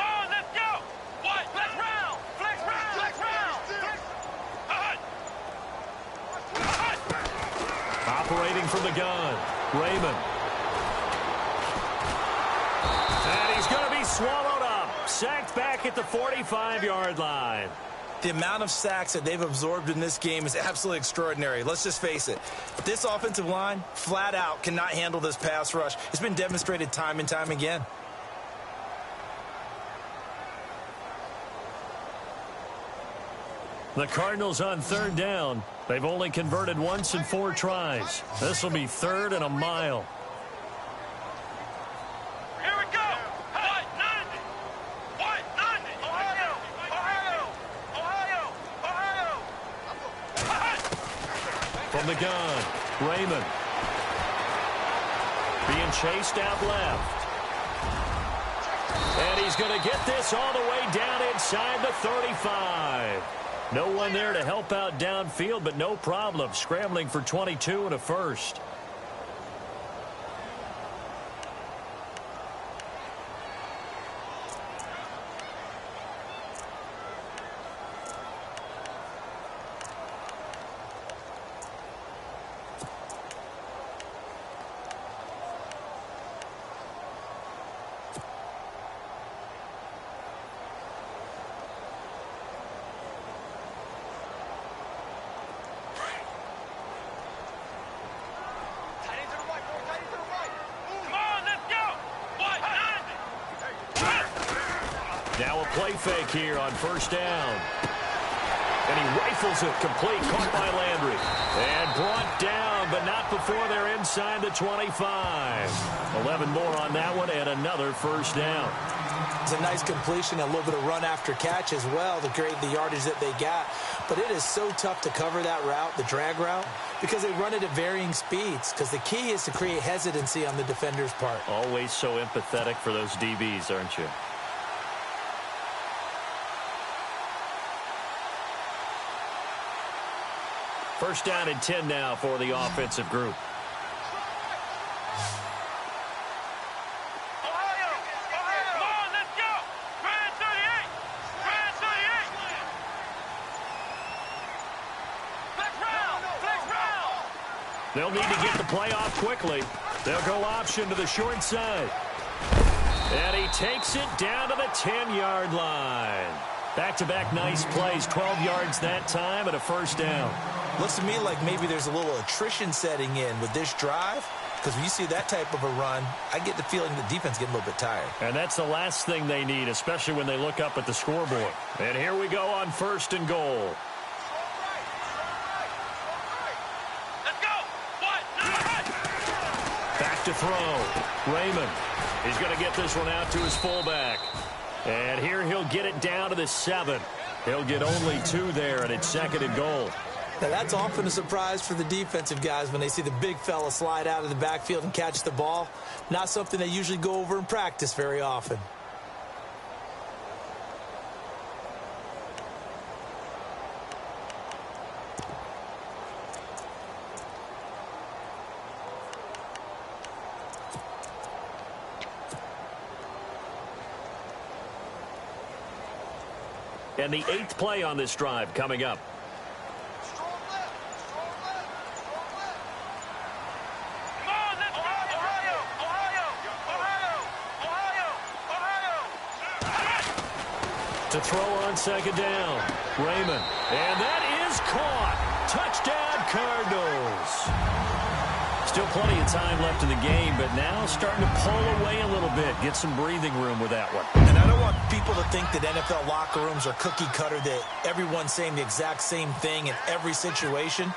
on, let's go. What? Flex round. Flex round. Flex round. Operating from the gun. Raymond. And he's going to be swallowed up. Sacked back at the 45-yard line. The amount of sacks that they've absorbed in this game is absolutely extraordinary. Let's just face it. This offensive line, flat out, cannot handle this pass rush. It's been demonstrated time and time again. The Cardinals on 3rd down. They've only converted once in 4 tries. This will be 3rd and a mile. Here we go. What? 90. What? 90. Ohio. Ohio. Ohio. Ohio. From the gun, Raymond. Being chased out left. And he's going to get this all the way down inside the 35. No one there to help out downfield, but no problem. Scrambling for 22 and a 1st. Now a play fake here on 1st down. And he rifles it complete, caught by Landry. And brought down, but not before they're inside the 25. 11 more on that one, and another 1st down. It's a nice completion, a little bit of run after catch as well to create the yardage that they got. But it is so tough to cover that route, the drag route, because they run it at varying speeds. Because the key is to create hesitancy on the defender's part. Always so empathetic for those DBs, aren't you? First down and 10 now for the offensive group. They'll need to get the play off quickly. They'll go option to the short side. And he takes it down to the 10-yard line. Back-to-back nice plays, 12 yards that time and a 1st down. Looks to me like maybe there's a little attrition setting in with this drive. Because when you see that type of a run, I get the feeling the defense getting a little bit tired. And that's the last thing they need, especially when they look up at the scoreboard. And here we go on 1st and goal. Back to throw. Raymond. He's going to get this one out to his fullback. And here he'll get it down to the 7. He'll get only 2 there, and it's 2nd and goal. Now, that's often a surprise for the defensive guys when they see the big fella slide out of the backfield and catch the ball. Not something they usually go over in practice very often. And the 8th play on this drive coming up. To throw on 2nd down. Raymond. And that is caught. Touchdown, Cardinals. Still plenty of time left in the game, but now starting to pull away a little bit. Get some breathing room with that one. And I don't want people to think that NFL locker rooms are cookie cutter, that everyone's saying the exact same thing in every situation.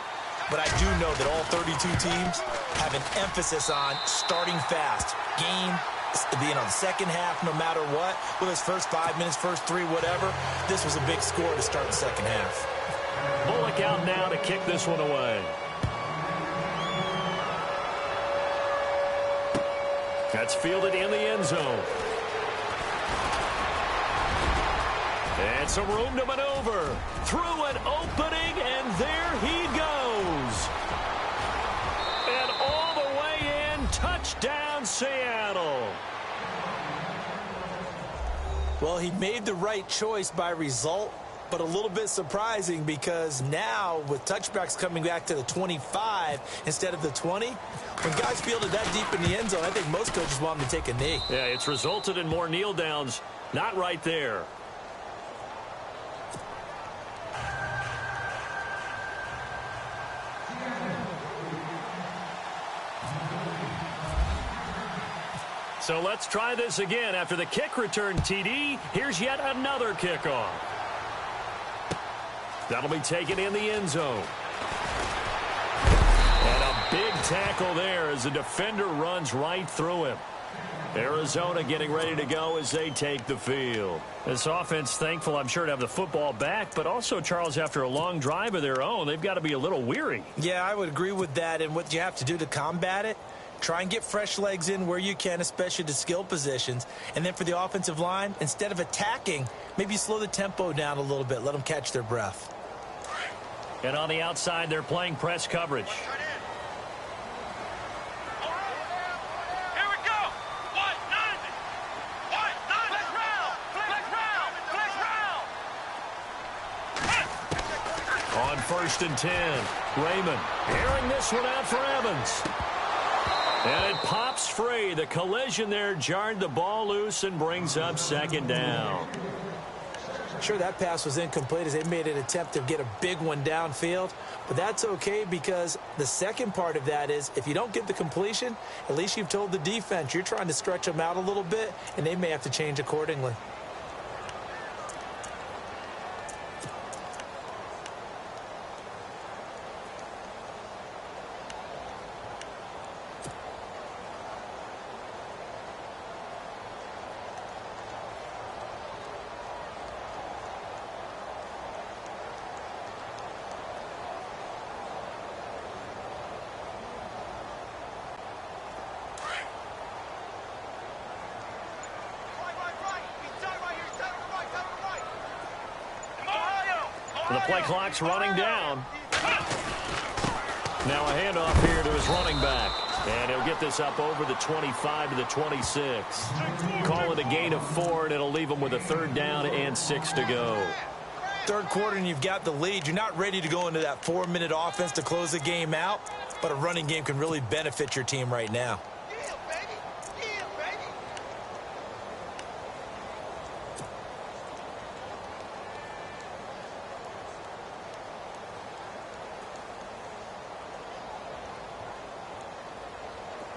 But I do know that all 32 teams have an emphasis on starting fast. Game, the second half, no matter what, whether it's first 5 minutes, first 3, whatever, this was a big score to start the second half. Bullock out now to kick this one away. That's fielded in the end zone. And some room to maneuver. Through an opening, and there he goes. And all the way in, touchdown, Seattle. Well, he made the right choice by result, but a little bit surprising because now with touchbacks coming back to the 25 instead of the 20, when guys fielded that deep in the end zone, I think most coaches want them to take a knee. Yeah, it's resulted in more kneel downs. Not right there. So let's try this again. After the kick return TD, here's yet another kickoff. That'll be taken in the end zone. And a big tackle there as the defender runs right through him. Arizona getting ready to go as they take the field. This offense, thankful, I'm sure, to have the football back, but also, Charles, after a long drive of their own, they've got to be a little weary. Yeah, I would agree with that, and what you have to do to combat it, try and get fresh legs in where you can, especially to skill positions. And then for the offensive line, instead of attacking, maybe slow the tempo down a little bit. Let them catch their breath. And on the outside, they're playing press coverage. Here we go. White 90. White 90. Flex round. Flex round. On 1st and 10, Raymond airing this one out for Evans. And it pops free. The collision there jarred the ball loose and brings up 2nd down. Sure, that pass was incomplete as they made an attempt to get a big one downfield, but that's okay because the second part of that is if you don't get the completion, at least you've told the defense you're trying to stretch them out a little bit, and they may have to change accordingly. The play clock's running down. Now a handoff here to his running back. And he'll get this up over the 25 to the 26. Call it a gain of 4, and it'll leave him with a 3rd down and 6 to go. Third quarter and you've got the lead. You're not ready to go into that 4-minute offense to close the game out, but a running game can really benefit your team right now.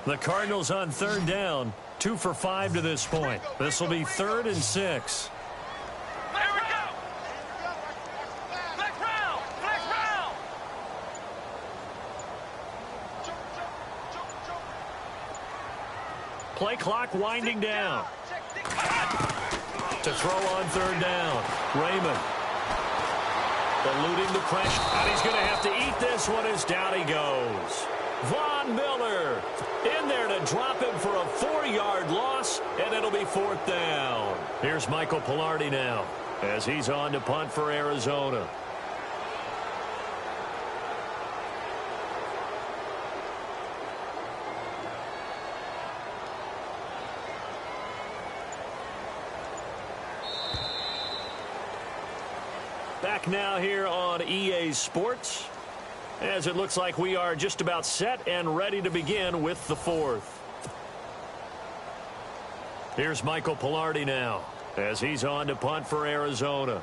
The Cardinals on 3rd down, 2 for 5 to this point. This will be 3rd and 6. Here we go. Flex round. Flex round. Play clock winding down. To throw on third down. Raymond. Eluding the pressure. And he's going to have to eat this one as down he goes. Von Miller in there to drop him for a 4-yard loss, and it'll be 4th down. Here's Michael Pilardi now as he's on to punt for Arizona. Back now here on EA Sports, as it looks like we are just about set and ready to begin with the 4th. Here's Michael Pilardi now as he's on to punt for Arizona.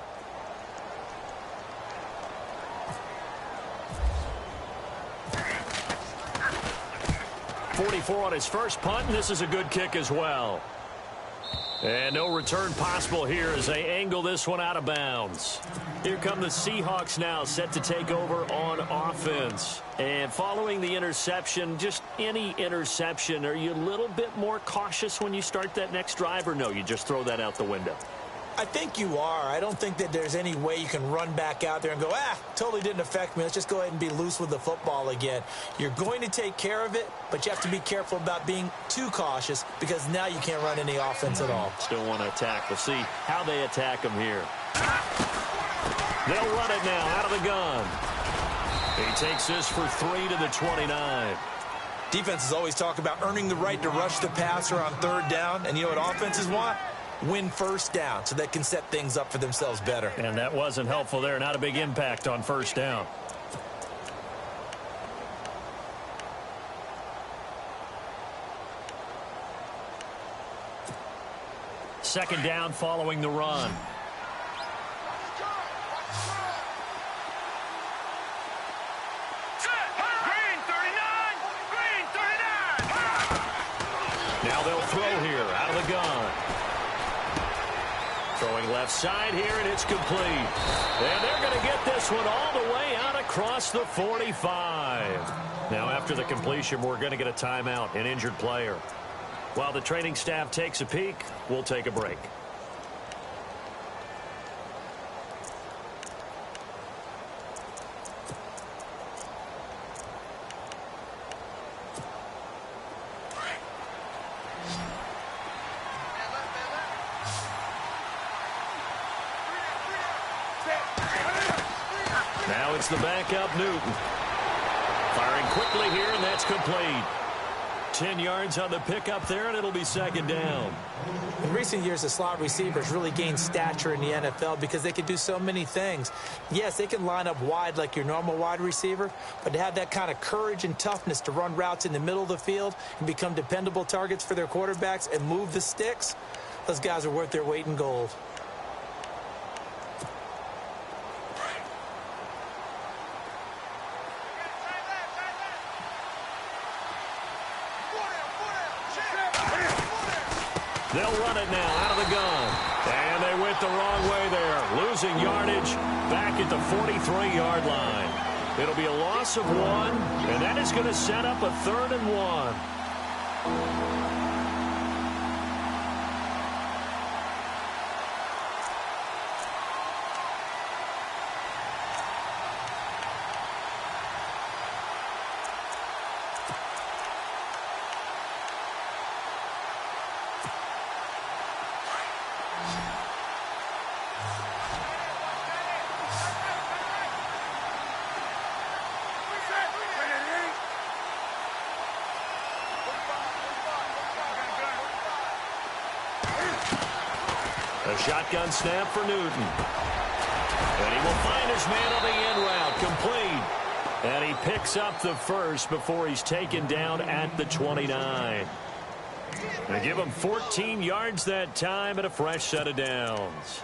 .44 on his first punt, and this is a good kick as well. And no return possible here as they angle this one out of bounds. Here come the Seahawks now, set to take over on offense. And following the interception, just any interception, are you a little bit more cautious when you start that next drive, or no, you just throw that out the window? I think you are. I don't think that there's any way you can run back out there and go, totally didn't affect me. Let's just go ahead and be loose with the football again. You're going to take care of it, but you have to be careful about being too cautious because now you can't run any offense at all. Still want to attack. We'll see how they attack him here. They'll run it now out of the gun. He takes this for 3 to the 29. Defenses always talk about earning the right to rush the passer on third down, and you know what offenses want? Win first down so they can set things up for themselves better. And that wasn't helpful there. Not a big impact on first down. Second down following the run. Now they'll throw here out of the gun. Throwing left side here, and it's complete. And they're going to get this one all the way out across the 45. Now, after the completion, we're going to get a timeout, an injured player. While the training staff takes a peek, we'll take a break. Now it's the backup, Newton. Firing quickly here, and that's complete. 10 yards on the pickup there, and it'll be second down. In recent years, the slot receivers really gained stature in the NFL because they can do so many things. Yes, they can line up wide like your normal wide receiver, but to have that kind of courage and toughness to run routes in the middle of the field and become dependable targets for their quarterbacks and move the sticks, those guys are worth their weight in gold. They'll run it now out of the gun. And they went the wrong way there. Losing yardage back at the 43-yard line. It'll be a loss of 1, and that is going to set up a 3rd and 1. A shotgun snap for Newton. And he will find his man on the end route, complete. And he picks up the first before he's taken down at the 29. They give him 14 yards that time and a fresh set of downs.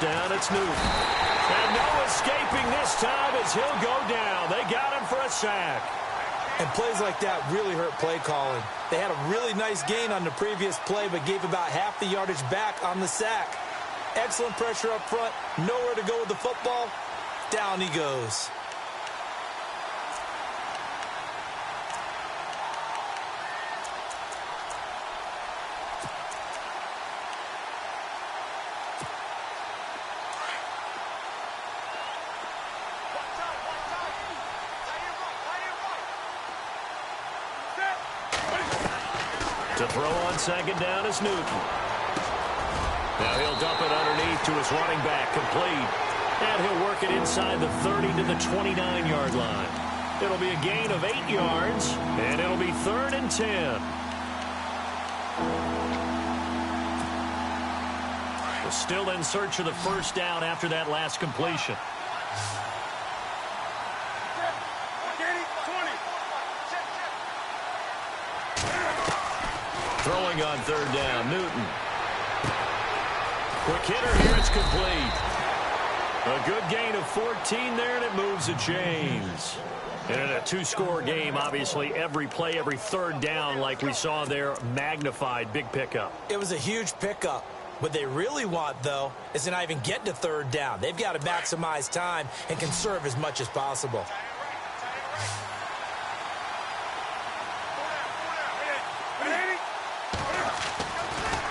Down, it's Newton. And no escaping this time as he'll go down. They got him for a sack. And plays like that really hurt play calling. They had a really nice gain on the previous play, but gave about half the yardage back on the sack. Excellent pressure up front. Nowhere to go with the football. Down he goes. To throw on second down is Newton. Now he'll dump it underneath to his running back, complete. And he'll work it inside the 30 to the 29-yard line. It'll be a gain of 8 yards, and it'll be 3rd and 10. We're still in search of the first down after that last completion. Throwing on 3rd down, Newton. Quick hitter here, it's complete. A good gain of 14 there, and it moves the chains. And in a 2-score game, obviously, every play, every 3rd down, like we saw there, magnified, big pickup. It was a huge pickup. What they really want, though, is to not even get to 3rd down. They've got to maximize time and conserve as much as possible.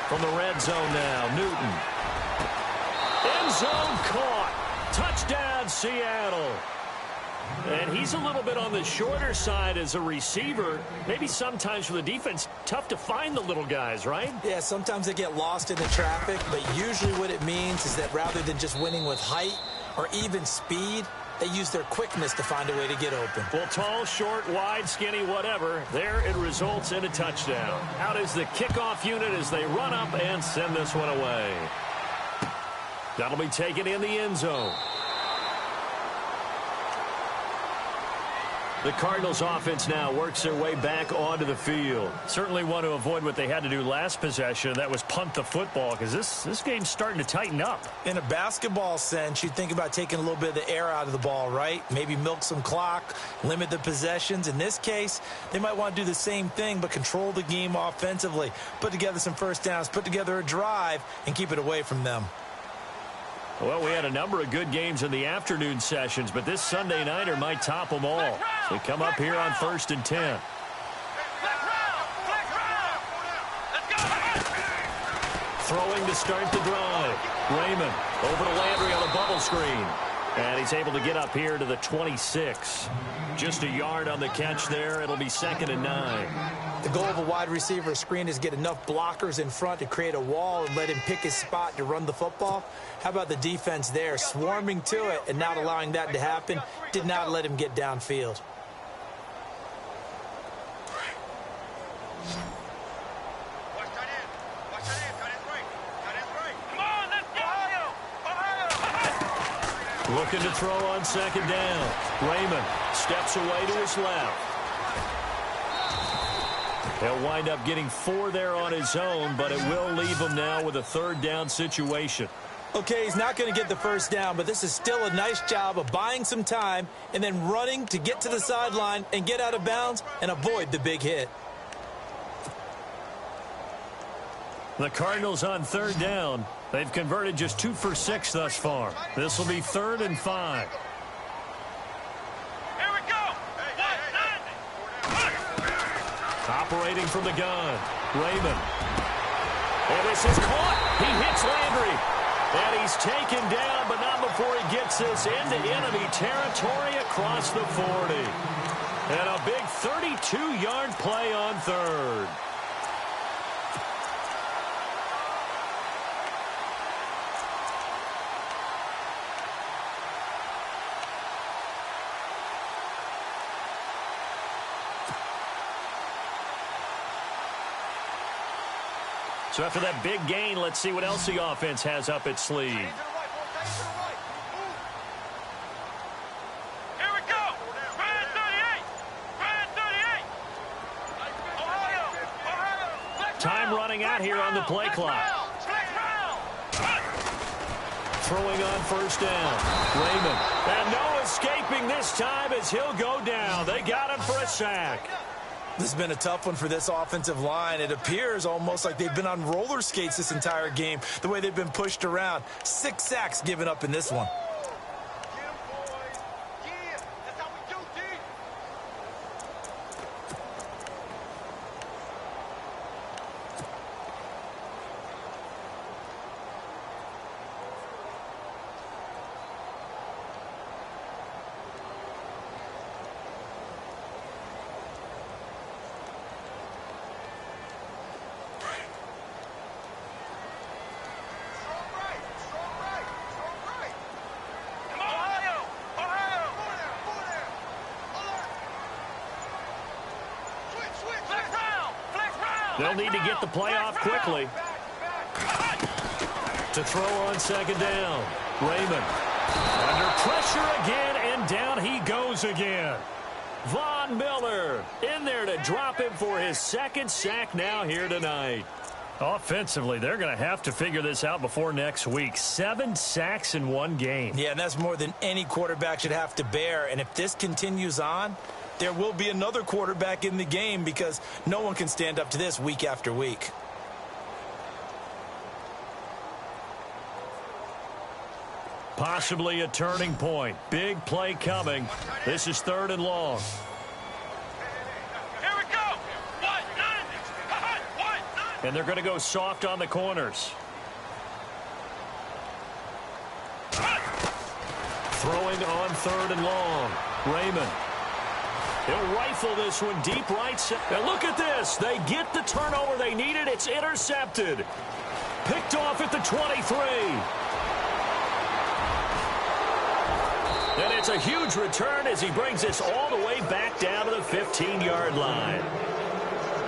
From the red zone now, Newton. End zone caught. Touchdown, Seattle. And he's a little bit on the shorter side as a receiver. Maybe sometimes for the defense, tough to find the little guys, right? Yeah, sometimes they get lost in the traffic, but usually what it means is that rather than just winning with height or even speed, they use their quickness to find a way to get open. Well, tall, short, wide, skinny, whatever, there it results in a touchdown. Out is the kickoff unit as they run up and send this one away. That'll be taken in the end zone. The Cardinals offense now works their way back onto the field. Certainly want to avoid what they had to do last possession. That was punt the football, because this game's starting to tighten up. In a basketball sense, you think about taking a little bit of the air out of the ball, right? Maybe milk some clock, limit the possessions. In this case, they might want to do the same thing, but control the game offensively. Put together some first downs, put together a drive, and keep it away from them. Well, we had a number of good games in the afternoon sessions, but this Sunday nighter might top them all. So we come up here on 1st and 10. Throwing to start the drive. Raymond over to Landry on a bubble screen. And he's able to get up here to the 26. Just a yard on the catch there. It'll be 2nd and 9. The goal of a wide receiver screen is get enough blockers in front to create a wall and let him pick his spot to run the football. How about the defense there, swarming to it and not allowing that to happen? Did not let him get downfield. Looking to throw on 2nd down. Raymond steps away to his left. He'll wind up getting 4 there on his own, but it will leave him now with a 3rd down situation. Okay, he's not going to get the first down, but this is still a nice job of buying some time and then running to get to the sideline and get out of bounds and avoid the big hit. The Cardinals on 3rd down. They've converted just 2 for 6 thus far. This will be 3rd and 5. Here we go. Operating from the gun. Raymond. And this is caught. He hits Landry. And he's taken down, but not before he gets this into enemy territory across the 40. And a big 32-yard play on 3rd. So after that big gain, let's see what else the offense has up its sleeve. Here we go. Spread 38. Spread 38. Time running out here on the play clock. Throwing on 1st down. Raymond. And no escaping this time as he'll go down. They got him for a sack. This has been a tough one for this offensive line. It appears almost like they've been on roller skates this entire game, the way they've been pushed around. 6 sacks given up in this one. They'll need to get the play off quickly. To throw on second down. Raymond under pressure again, and down he goes again. Von Miller in there to drop him for his second sack now here tonight. Offensively, they're going to have to figure this out before next week. 7 sacks in one game. Yeah, and that's more than any quarterback should have to bear. And if this continues on, there will be another quarterback in the game because no one can stand up to this week after week. Possibly a turning point. Big play coming. This is 3rd and long. Here we go. And they're going to go soft on the corners. Throwing on 3rd and long. Raymond. He'll rifle this one deep right side. And look at this. They get the turnover they needed. It's intercepted. Picked off at the 23. And it's a huge return as he brings this all the way back down to the 15-yard line.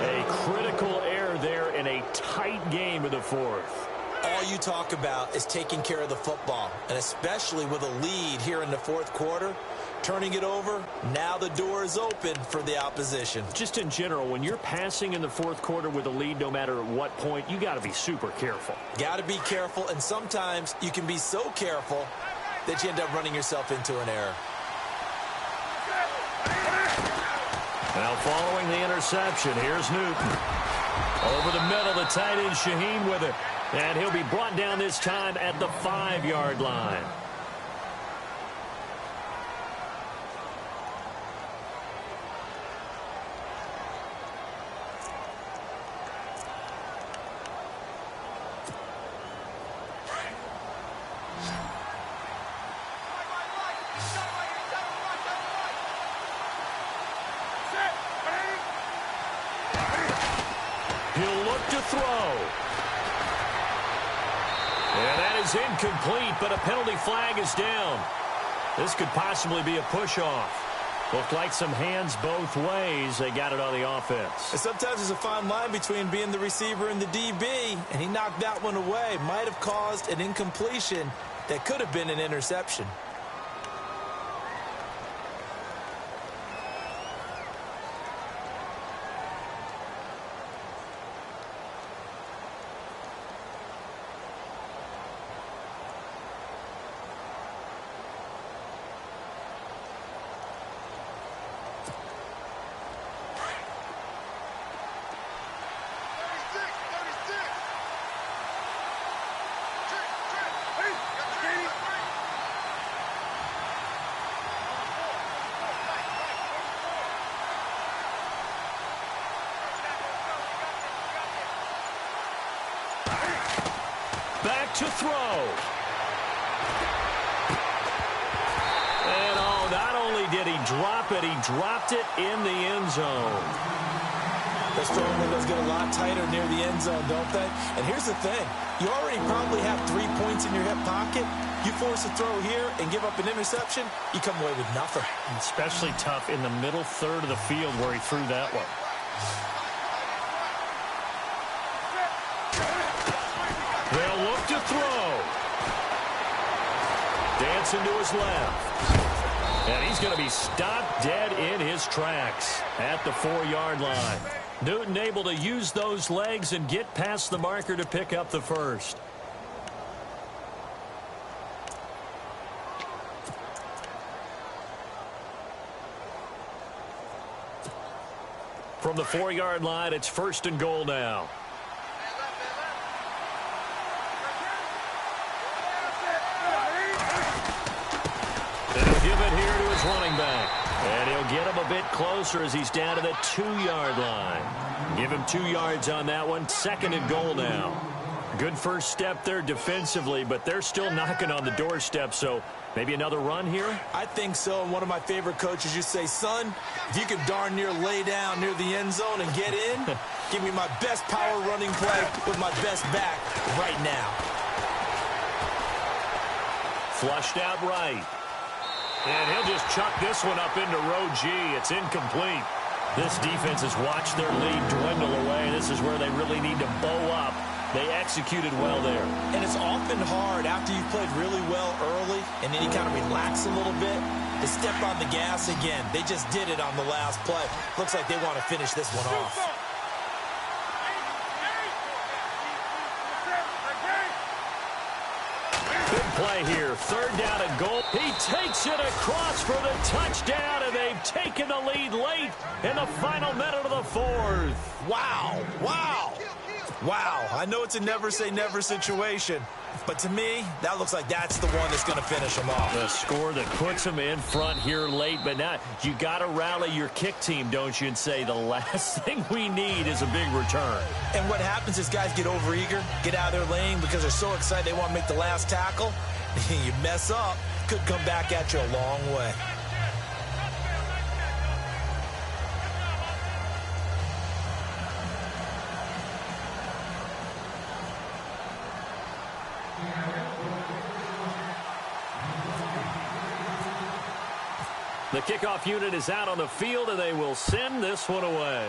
A critical error there in a tight game in the 4th. All you talk about is taking care of the football, and especially with a lead here in the 4th quarter. Turning it over, now the door is open for the opposition. Just in general, when you're passing in the 4th quarter with a lead, no matter at what point, you got to be super careful. Got to be careful, and sometimes you can be so careful that you end up running yourself into an error. Now following the interception, here's Newton. Over the middle, the tight end Shaheen with it. And he'll be brought down this time at the 5-yard line. He'll look to throw. And that is incomplete, but a penalty flag is down. This could possibly be a push-off. Looked like some hands both ways. They got it on the offense. And sometimes there's a fine line between being the receiver and the DB, and he knocked that one away. Might have caused an incompletion that could have been an interception. Back to throw. And oh, not only did he drop it, he dropped it in the end zone. Those throwing windows get a lot tighter near the end zone, don't they? And here's the thing. You already probably have 3 points in your hip pocket. You force a throw here and give up an interception, you come away with nothing. Especially tough in the middle third of the field where he threw that one. They'll look to throw. Dancing to his left. And he's going to be stopped dead in his tracks at the 4-yard line. Newton able to use those legs and get past the marker to pick up the first. From the 4-yard line, it's 1st and goal now. They'll give it here to his running back. And he'll get him a bit closer as he's down to the 2-yard line. Give him 2 yards on that one. 2nd and goal now. Good first step there defensively, but they're still knocking on the doorstep, so maybe another run here? I think so. And one of my favorite coaches used to say, son, if you can darn near lay down near the end zone and get in, give me my best power running play with my best back right now. Flushed out right. And he'll just chuck this one up into row G. It's incomplete. This defense has watched their lead dwindle away. This is where they really need to bow up. They executed well there. And it's often hard after you've played really well early and then you kind of relax a little bit to step on the gas again. They just did it on the last play. Looks like they want to finish this one off. Big play here. 3rd down and goal. He takes it across for the touchdown, and they've taken the lead late in the final minute of the 4th. Wow. Wow. Wow. I know it's a never-say-never situation, but to me, that looks like that's the one that's going to finish them off. The score that puts them in front here late, but now you got to rally your kick team, don't you, and say the last thing we need is a big return. And what happens is guys get overeager, get out of their lane because they're so excited they want to make the last tackle. You mess up, could come back at you a long way. The kickoff unit is out on the field, and they will send this one away.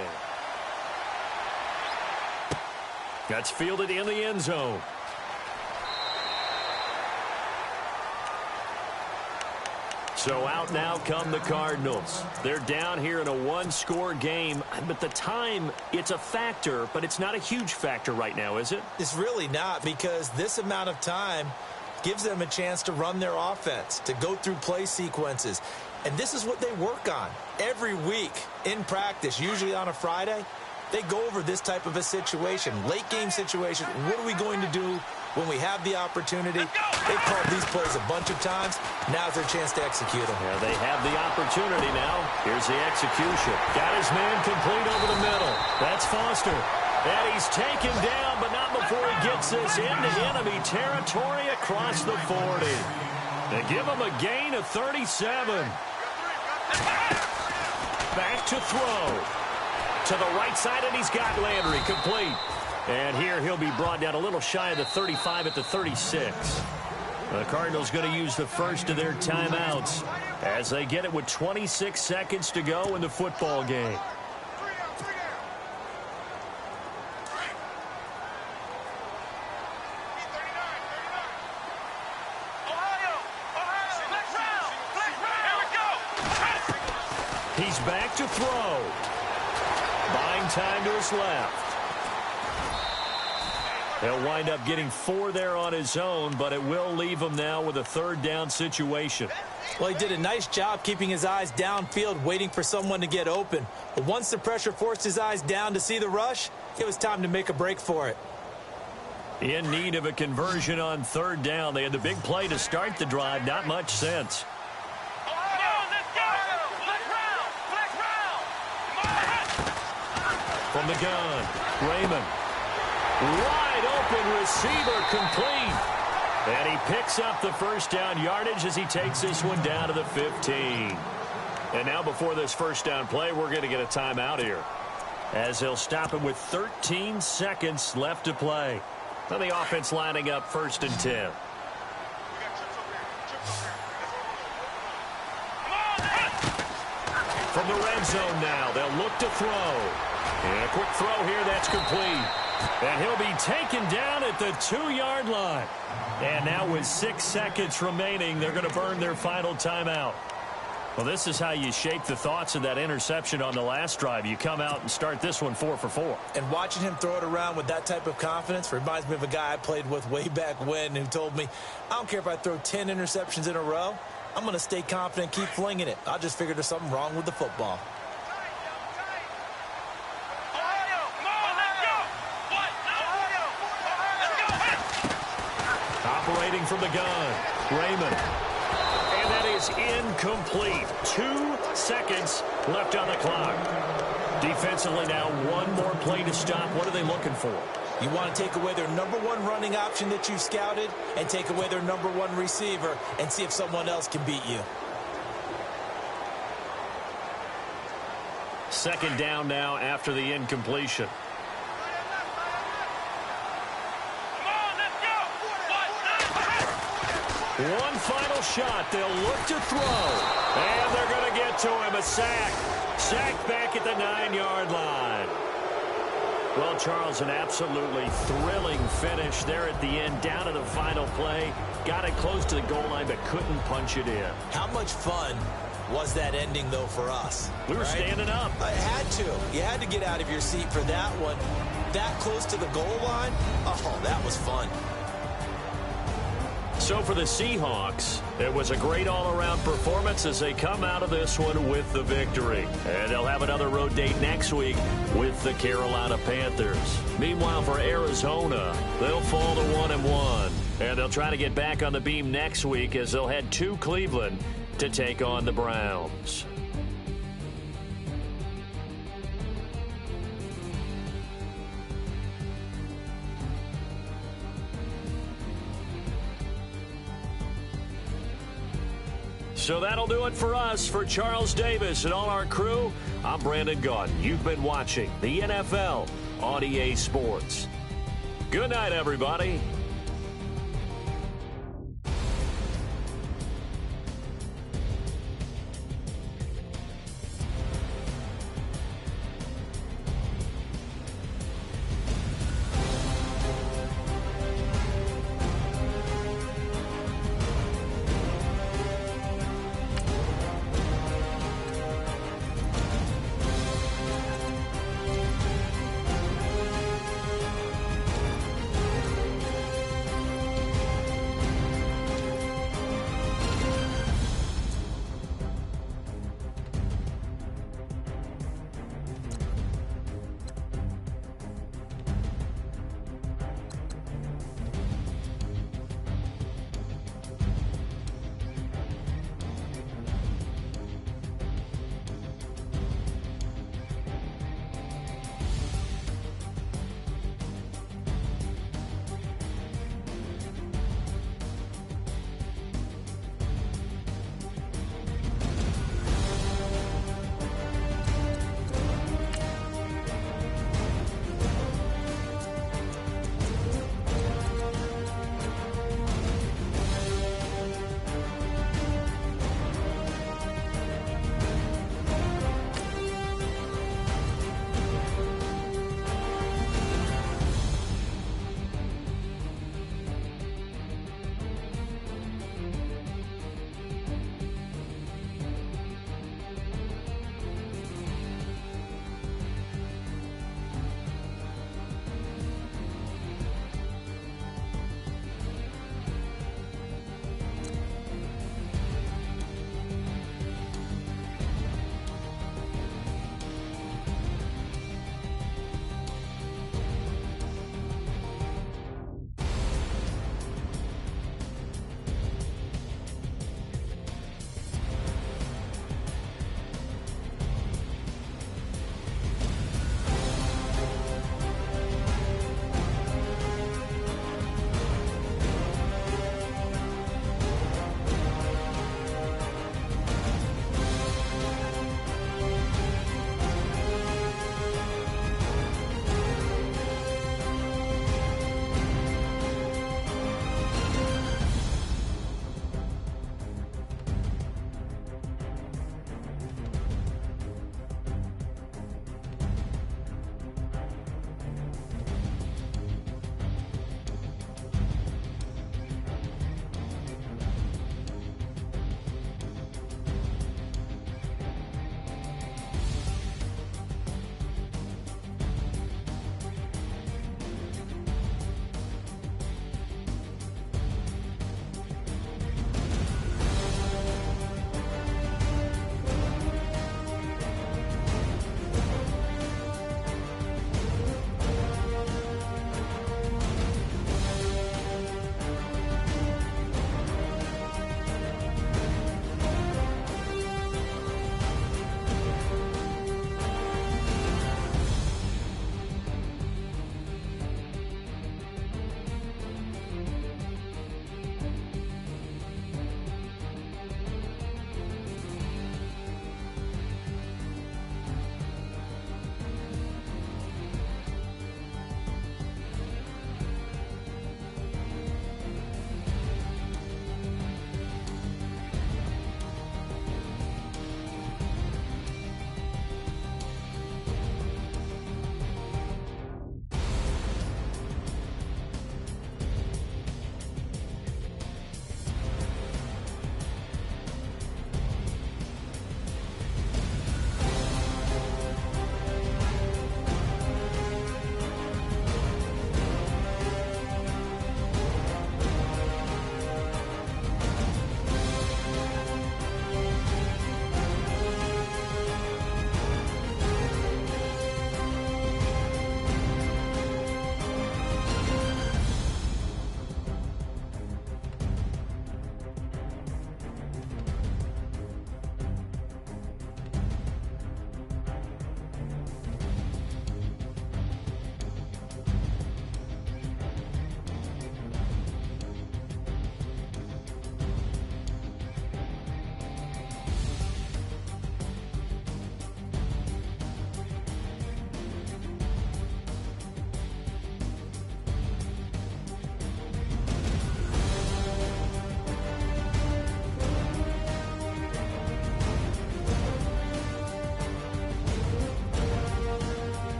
That's fielded in the end zone. So out now come the Cardinals. They're down here in a 1-score game, but the time, it's a factor, but it's not a huge factor right now, is it? It's really not, because this amount of time gives them a chance to run their offense, to go through play sequences. And this is what they work on every week in practice, usually on a Friday. They go over this type of a situation, late game situation. What are we going to do when we have the opportunity? They've called these plays a bunch of times. Now's their chance to execute them. Yeah, they have the opportunity now. Here's the execution. Got his man complete over the middle. That's Foster. And he's taken down, but not before he gets this into enemy territory across the 40. They give him a gain of 37. Back to throw. To the right side, and he's got Landry complete. And here he'll be brought down a little shy of the 35 at the 36. The Cardinals going to use the first of their timeouts as they get it with 26 seconds to go in the football game. He's back to throw. Buying time to his left. He'll wind up getting 4 there on his own, but it will leave him now with a 3rd down situation. Well, he did a nice job keeping his eyes downfield, waiting for someone to get open. But once the pressure forced his eyes down to see the rush, it was time to make a break for it. In need of a conversion on 3rd down. They had the big play to start the drive. Not much sense. From the gun, Raymond. Wide open receiver complete. And he picks up the 1st down yardage as he takes this one down to the 15. And now before this 1st down play, we're going to get a timeout here, as they'll stop him with 13 seconds left to play. Now the offense lining up 1st and 10. From the red zone now, they'll look to throw. And a quick throw here, that's complete. And he'll be taken down at the 2-yard line. And now with 6 seconds remaining, they're going to burn their final timeout. Well, this is how you shape the thoughts of that interception on the last drive. You come out and start this one 4 for 4. And watching him throw it around with that type of confidence reminds me of a guy I played with way back when who told me, I don't care if I throw 10 interceptions in a row. I'm going to stay confident, keep flinging it. I just figured there's something wrong with the football. waiting from the gun. Raymond. And that is incomplete. 2 seconds left on the clock. Defensively now, one more play to stop. What are they looking for? You want to take away their number 1 running option that you've scouted and take away their number 1 receiver and see if someone else can beat you. Second down now after the incompletion. One final shot. They'll look to throw. And they're going to get to him. A sack. Sacked back at the 9-yard line. Well, Charles, an absolutely thrilling finish there at the end, down to the final play. Got it close to the goal line, but couldn't punch it in. How much fun was that ending, though, for us? We were standing up. I had to. You had to get out of your seat for that one. That close to the goal line? Oh, that was fun. So for the Seahawks, it was a great all-around performance as they come out of this one with the victory. And they'll have another road date next week with the Carolina Panthers. Meanwhile, for Arizona, they'll fall to 1-1. And they'll try to get back on the beam next week as they'll head to Cleveland to take on the Browns. So that'll do it for us. For Charles Davis and all our crew, I'm Brandon Gaudin. You've been watching the NFL on EA Sports. Good night, everybody.